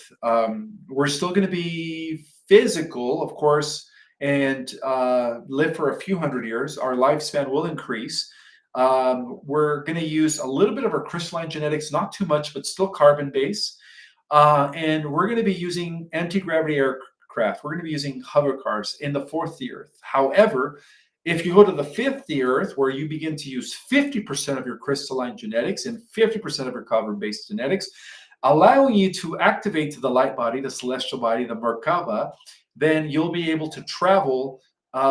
we're still going to be physical, of course, and live for a few hundred years. Our lifespan will increase. We're going to use a little bit of our crystalline genetics, not too much, but still carbon based. And we're going to be using anti gravity aircraft. We're going to be using hover cars in the fourth D Earth. However, if you go to the fifth the Earth, where you begin to use 50% of your crystalline genetics and 50% of your carbon-based genetics, allowing you to activate to the light body, the celestial body, the Merkaba, then you'll be able to travel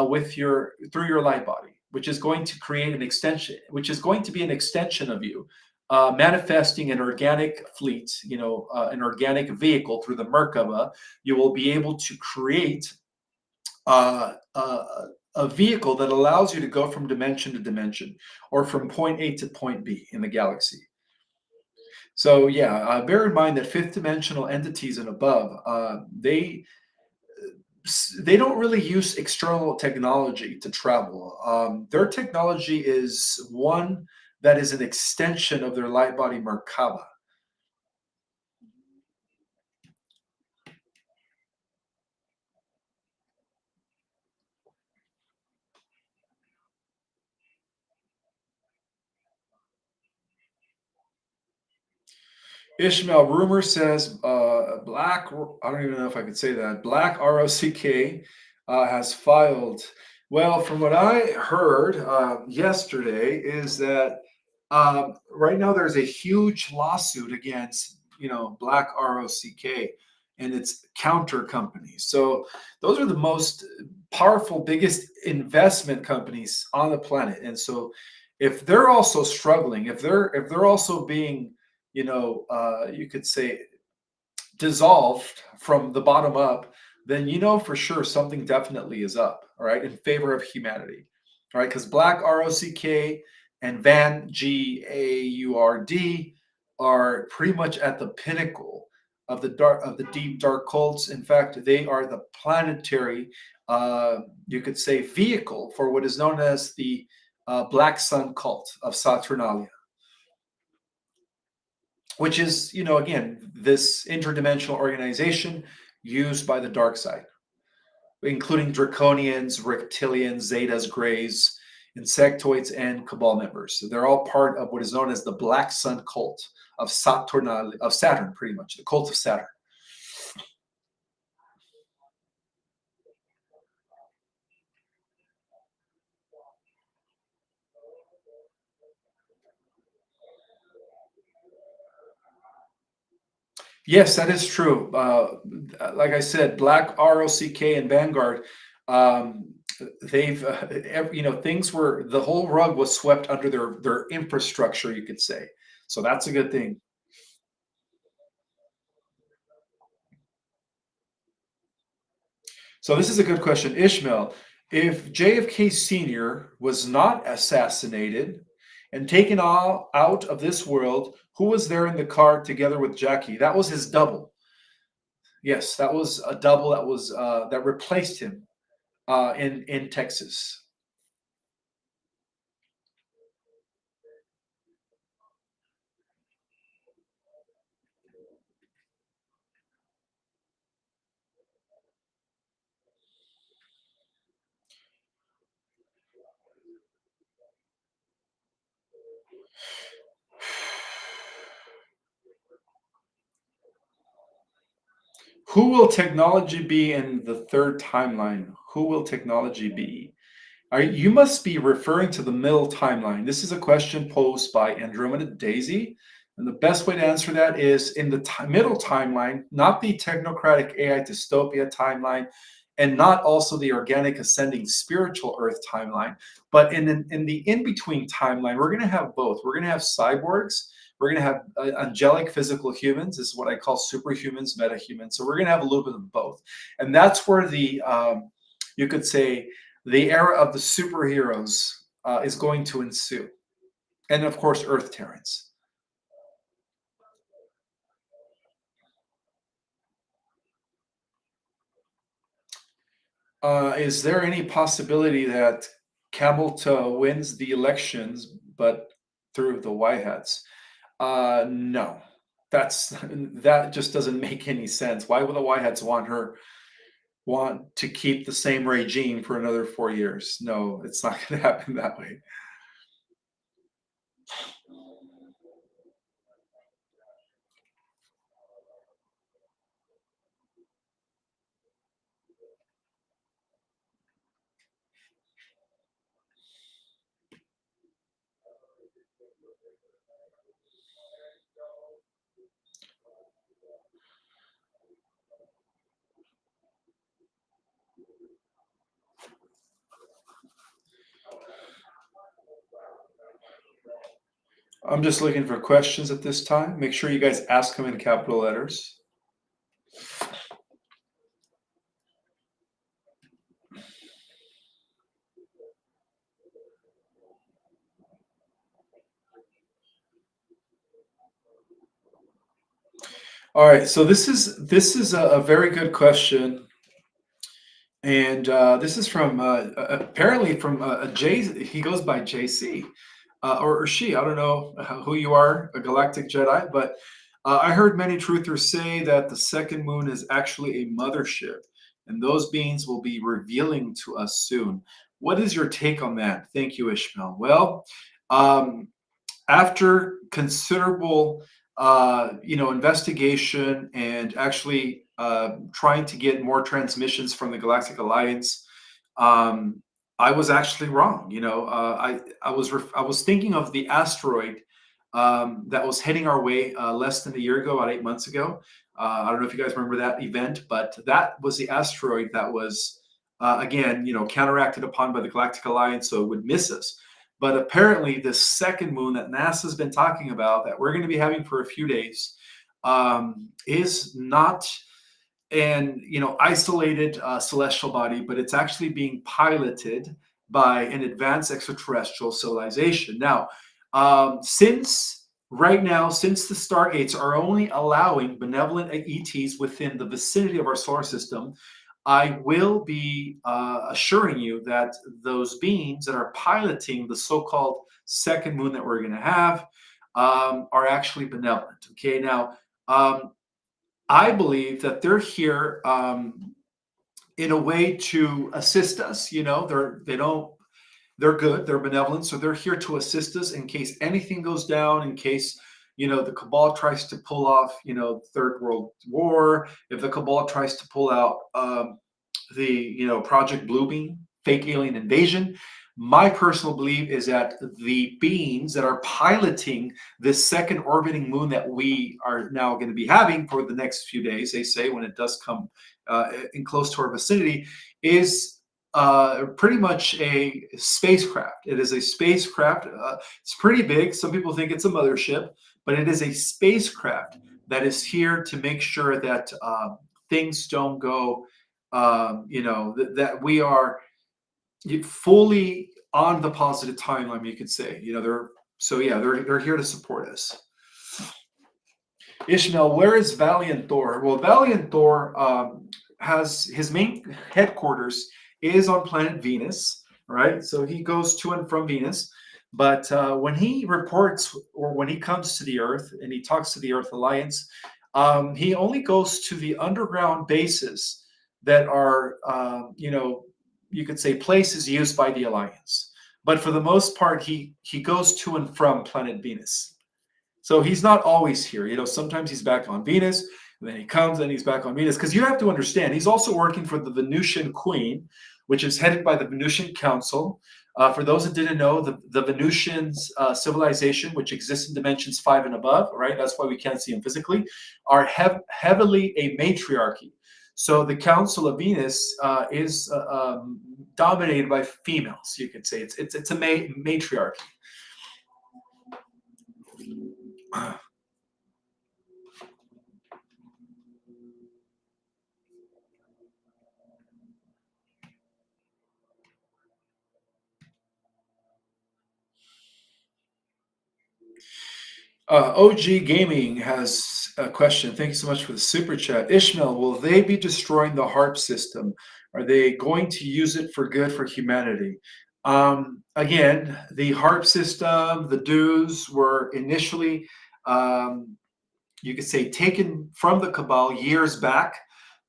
with your through your light body, which is going to create an extension, which is going to be an extension of you, manifesting an organic fleet, an organic vehicle through the Merkaba. You will be able to create a vehicle that allows you to go from dimension to dimension or from point A to point B in the galaxy. So yeah, bear in mind that fifth dimensional entities and above, they don't really use external technology to travel. Their technology is one that is an extension of their light body Merkaba. Ishmael, rumor says Black, I don't even know if I could say that, Black ROCK has filed. Well, from what I heard yesterday, is that right now there's a huge lawsuit against, Black ROCK. and its counter companies. So those are the most powerful, biggest investment companies on the planet. And so if they're also struggling, if they're also being, you could say dissolved from the bottom up, then you know for sure something definitely is up, all right, in favor of humanity. All right, because Black ROCK and Van GAURD are pretty much at the pinnacle of the deep dark cults. In fact, they are the planetary, you could say, vehicle for what is known as the Black Sun cult of Saturnalia, which is, again, this interdimensional organization used by the dark side, including draconians, reptilians, zetas, greys, insectoids, and cabal members. So they're all part of what is known as the Black Sun cult of Saturn, pretty much the cult of Saturn. Yes, that is true. Like I said, Black ROCK and Vanguard, um, they've, things were, the whole rug was swept under their infrastructure, you could say. So that's a good thing. So this is a good question, Ishmael. If JFK Sr. was not assassinated and taken all out of this world, who was there in the car together with Jackie? That was his double. Yes, that was a double that replaced him in Texas. Who will technology be in the third timeline? Who will technology be? You must be referring to the middle timeline. This is a question posed by Andromeda Daisy. And the best way to answer that is in the middle timeline, not the technocratic AI dystopia timeline, and not also the organic ascending spiritual Earth timeline, but in the in between timeline, we're going to have both. We're going to have cyborgs. We're going to have angelic physical humans. This is what I call superhumans, metahumans. So we're going to have a little bit of both, and that's where the you could say the era of the superheroes is going to ensue, and of course, Earth Terrans. Is there any possibility that Hamilton wins the elections, but through the White Hats? No, that just doesn't make any sense. Why would the White Hats want to keep the same regime for another 4 years? No, it's not going to happen that way. I'm just looking for questions at this time. Make sure you guys ask them in capital letters. All right, so this is a very good question, and this is from apparently from a J. He goes by JC, or she. I don't know who you are, a galactic Jedi, but I heard many truthers say that the second moon is actually a mothership, and those beings will be revealing to us soon. What is your take on that? Thank you, Ishmael. Well, um, after considerable investigation and actually trying to get more transmissions from the Galactic Alliance, um, I was actually wrong. I was thinking of the asteroid that was heading our way less than a year ago, about 8 months ago. I don't know if you guys remember that event, but that was the asteroid that was again, counteracted upon by the Galactic Alliance, so it would miss us. But apparently, the second moon that NASA's been talking about, that we're going to be having for a few days, is not an isolated celestial body, but it's actually being piloted by an advanced extraterrestrial civilization. Now, since right now, since the stargates are only allowing benevolent ETs within the vicinity of our solar system, I will be assuring you that those beings that are piloting the so-called second moon that we're going to have are actually benevolent. Okay, now I believe that they're here in a way to assist us. They're good, they're benevolent, so they're here to assist us in case anything goes down, in case the cabal tries to pull off third world war, if the cabal tries to pull out the Project Bluebeam, fake alien invasion. My personal belief is that the beings that are piloting this second orbiting moon that we are now going to be having for the next few days, they say, when it does come in close to our vicinity, is pretty much a spacecraft. It is a spacecraft. It's pretty big. Some people think it's a mothership, but it is a spacecraft that is here to make sure that things don't go, that we are fully on the positive timeline, you could say. They're here to support us. Ishmael, where is Valiant Thor? Well, Valiant Thor has his main headquarters is on planet Venus, right? So he goes to and from Venus. But when he reports or when he comes to the Earth and he talks to the Earth Alliance, he only goes to the underground bases that are, you could say places used by the Alliance. But for the most part, he goes to and from planet Venus. So he's not always here. Sometimes he's back on Venus, and then he comes and he's back on Venus. Because you have to understand, he's also working for the Venusian Queen, which is headed by the Venusian Council. For those that didn't know, the Venusians civilization, which exists in dimensions 5 and above, right? That's why we can't see them physically, are heavily a matriarchy. So the Council of Venus is dominated by females, you could say. It's a matriarchy. OG Gaming has a question. Thank you so much for the super chat. Ishmael, will they be destroying the HARP system? Are they going to use it for good for humanity? Again, the HARP system, the dues were initially, you could say, taken from the Cabal years back,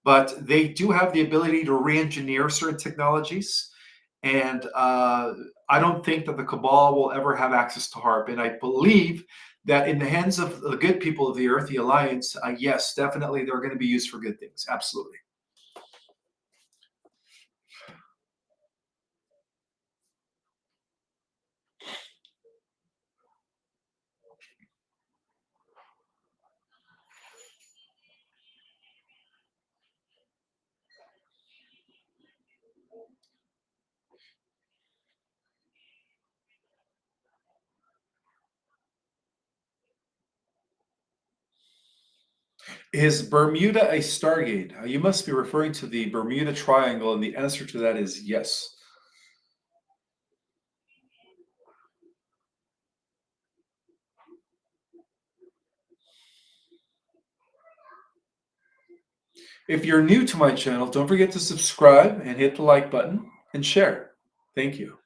but they do have the ability to re-engineer certain technologies. And I don't think that the Cabal will ever have access to HARP. And I believe that in the hands of the good people of the Earth, the Alliance, yes, definitely they're going to be used for good things. Absolutely. Is Bermuda a Stargate? You must be referring to the Bermuda Triangle, and the answer to that is yes. If you're new to my channel, don't forget to subscribe and hit the like button and share. Thank you.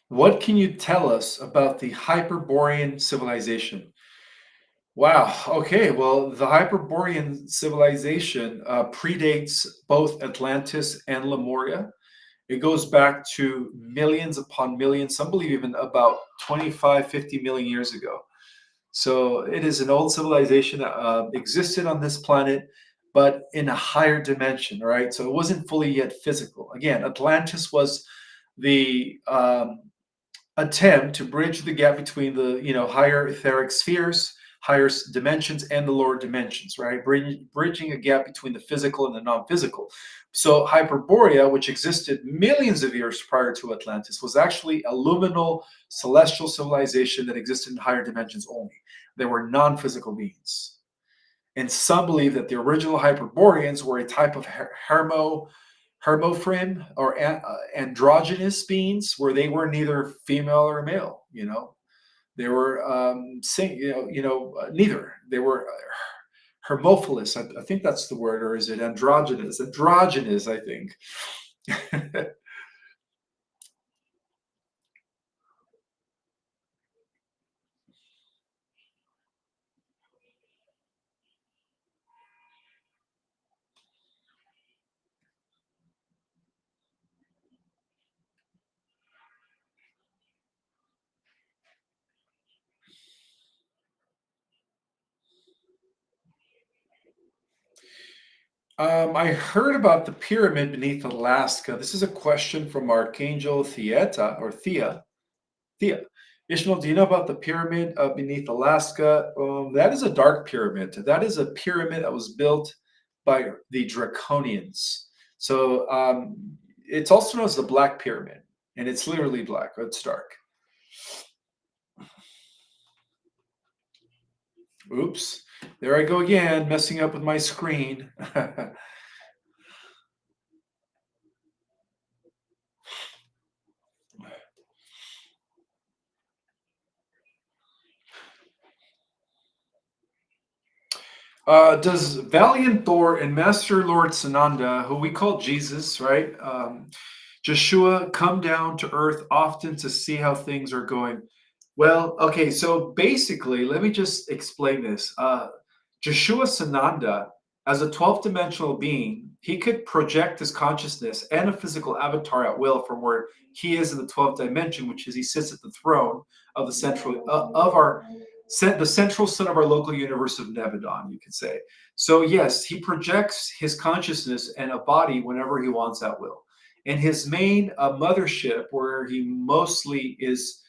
What can you tell us about the Hyperborean civilization? Wow. Okay. Well, the Hyperborean civilization predates both Atlantis and Lemuria. It goes back to millions upon millions, some believe even about 25, 50 million years ago. So it is an old civilization that existed on this planet. but in a higher dimension, right? So it wasn't fully yet physical. Again, Atlantis was the attempt to bridge the gap between the higher etheric spheres, higher dimensions, and the lower dimensions, right? Bridging a gap between the physical and the non-physical. So Hyperborea, which existed millions of years prior to Atlantis, was actually a luminal celestial civilization that existed in higher dimensions only. They were non-physical beings. And some believe that the original Hyperboreans were a type of hermophrime or androgynous beings, where they were neither female or male. They were neither. They were hermophilous. I think that's the word, or is it androgynous? Androgynous, I think. I heard about the pyramid beneath Alaska. This is a question from Archangel Theeta or Thea. Thea. Ishmael, do you know about the pyramid beneath Alaska? That is a dark pyramid. That is a pyramid that was built by the Draconians. So it's also known as the Black Pyramid, and it's literally black. It's dark. Oops. There I go again, messing up with my screen. Does Valiant Thor and Master Lord Sananda, who we call Jesus, right? Joshua, come down to earth often to see how things are going. Well, okay, so basically, let me just explain this. Joshua Sananda, as a 12th dimensional being, he could project his consciousness and a physical avatar at will from where he is in the 12th dimension, which is he sits at the throne of the central of our the central sun of our local universe of Nebadon, you could say. So yes, he projects his consciousness and a body whenever he wants at will. And his main mothership, where he mostly is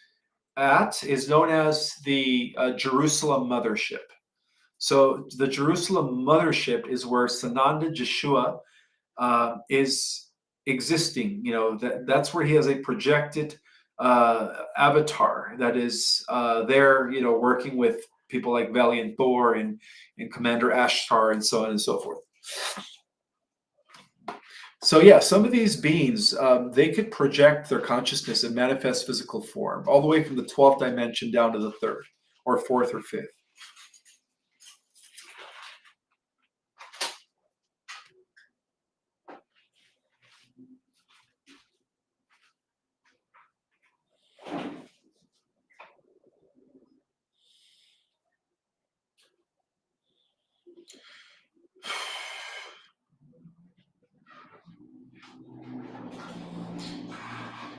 at, is known as the Jerusalem Mothership. So the Jerusalem Mothership is where Sananda Joshua is existing. That's where he has a projected avatar that is there. Working with people like Valiant Thor and Commander Ashtar and so on and so forth. So yeah, some of these beings, they could project their consciousness and manifest physical form, all the way from the 12th dimension down to the third, or fourth, or fifth.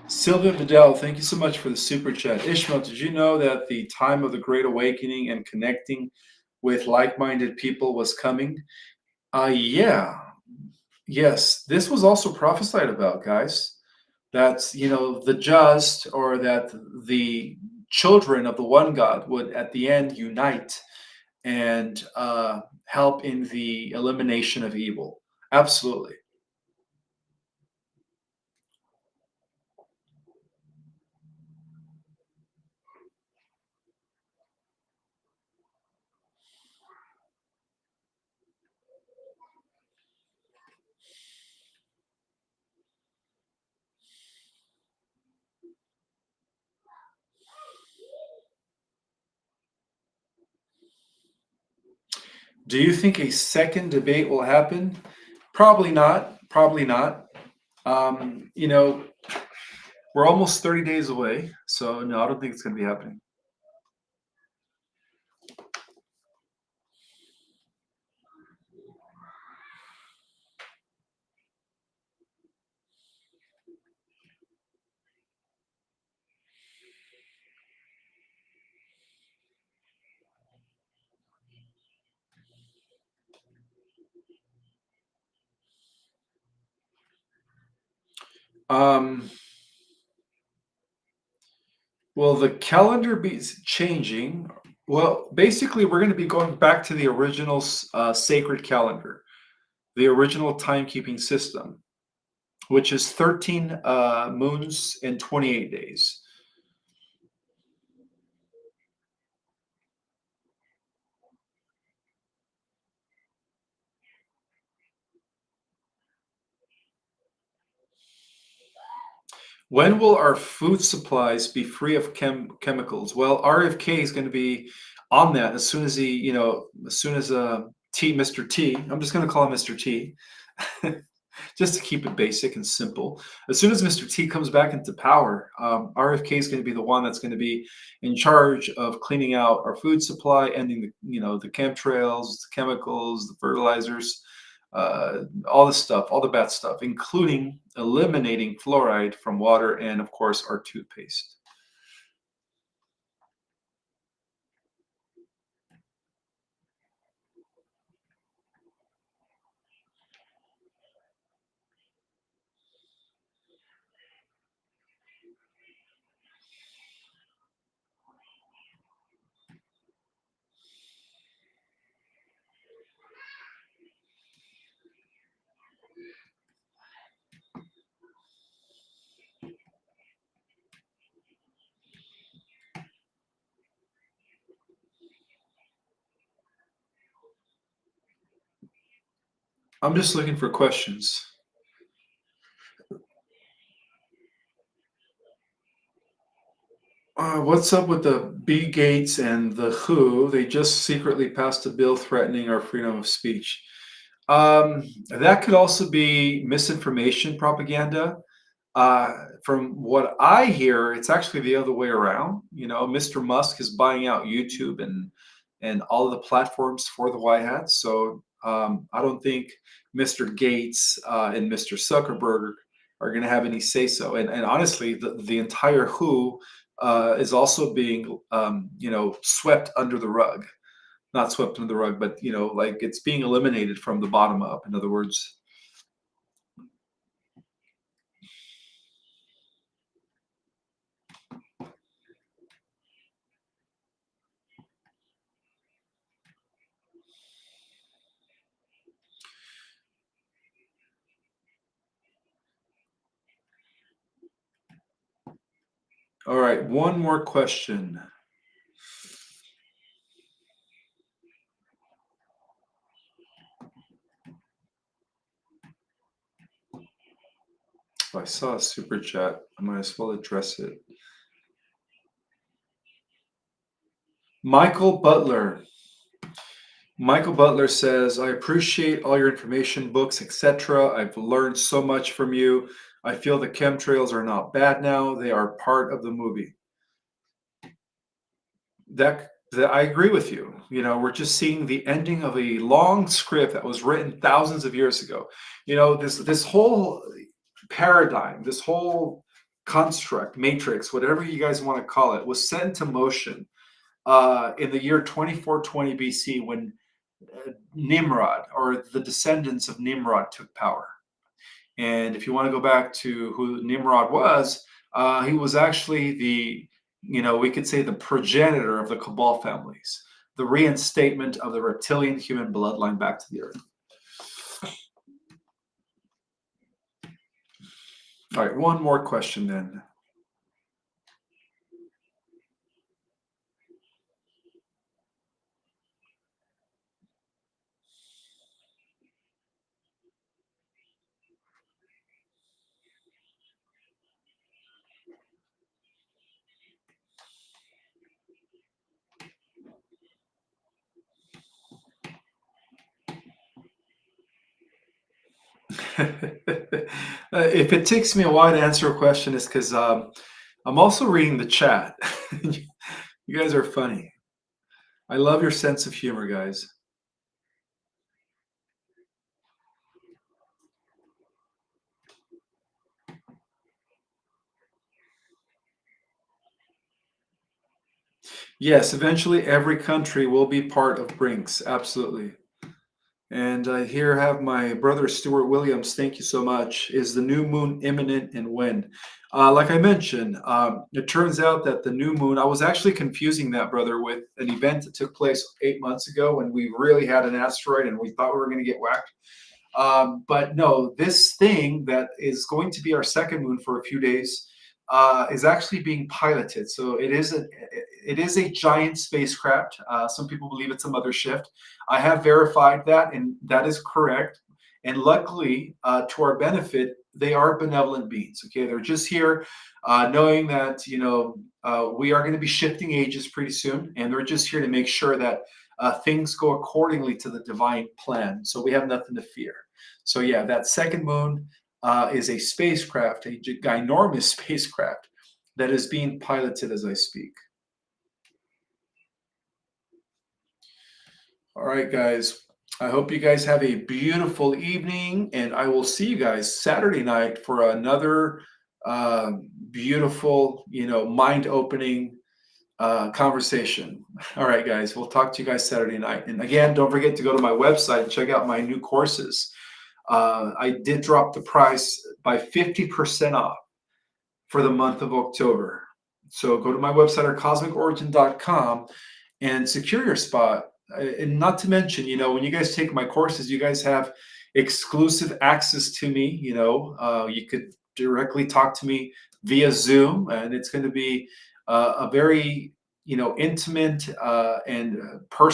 Sylvia Vidal, thank you so much for the super chat. Ishmael, did you know that the time of the Great Awakening and connecting with like-minded people was coming? Yeah. Yes, this was also prophesied about, guys. That the just, or that the children of the one God would at the end unite and help in the elimination of evil. Absolutely. Do you think a second debate will happen? Probably not. Probably not. Um, you know, we're almost 30 days away, so no, I don't think it's going to be happening. Um, will the calendar be changing? Well, basically, we're going to be going back to the original sacred calendar, the original timekeeping system, which is 13 moons in 28 days. When will our food supplies be free of chemicals? Well, RFK is going to be on that as soon as as soon as Mr. T, I'm just going to call him Mr. T, just to keep it basic and simple. As soon as Mr. T comes back into power, RFK is going to be the one that's going to be in charge of cleaning out our food supply, ending the chemtrails, the chemicals, the fertilizers, all the stuff, all the bad stuff, including eliminating fluoride from water and, of course, our toothpaste. I'm just looking for questions. What's up with the B Gates and the WHO? They just secretly passed a bill threatening our freedom of speech. That could also be misinformation propaganda. From what I hear, it's actually the other way around. Mr. Musk is buying out YouTube and all of the platforms for the White Hat. So I don't think Mr. Gates and Mr. Zuckerberg are going to have any say so. And honestly, the entire WHO is also being swept under the rug. Not swept under the rug, but like it's being eliminated from the bottom up. In other words. All right, one more question. If I saw a super chat, I might as well address it. Michael Butler. Michael Butler says, I appreciate all your information, books, etc. I've learned so much from you. I feel the chemtrails are not bad now. They are part of the movie. That I agree with you. We're just seeing the ending of a long script that was written thousands of years ago. This whole paradigm, this whole construct, matrix, whatever you guys want to call it, was set into motion in the year 2420 BC when Nimrod or the descendants of Nimrod took power. And if you want to go back to who Nimrod was, he was actually we could say the progenitor of the Cabal families, the reinstatement of the reptilian human bloodline back to the earth. All right, one more question then. If it takes me a while to answer a question, it's because I'm also reading the chat. You guys are funny. I love your sense of humor, guys. Yes, eventually every country will be part of BRICS. Absolutely. And I here have my brother Stuart Williams. Thank you so much. Is the new moon imminent and when? Like I mentioned, it turns out that the new moon, I was actually confusing that, brother, with an event that took place 8 months ago when we really had an asteroid and we thought we were going to get whacked. But no, this thing that is going to be our second moon for a few days is actually being piloted. So it is a giant spacecraft. Some people believe it's a mothership. I have verified that, and that is correct. And luckily, to our benefit, they are benevolent beings. Okay, they're just here, knowing that we are going to be shifting ages pretty soon, and they're just here to make sure that things go accordingly to the divine plan. So we have nothing to fear. So yeah, that second moon is a spacecraft, a ginormous spacecraft that is being piloted as I speak. All right, guys. I hope you guys have a beautiful evening, and I will see you guys Saturday night for another beautiful, mind-opening conversation. All right, guys. We'll talk to you guys Saturday night. And again, don't forget to go to my website and check out my new courses. I did drop the price by 50% off for the month of October. So go to my website or cosmicorigin.com and secure your spot. And not to mention, when you guys take my courses, you guys have exclusive access to me. You could directly talk to me via Zoom, and it's going to be a very, intimate and personal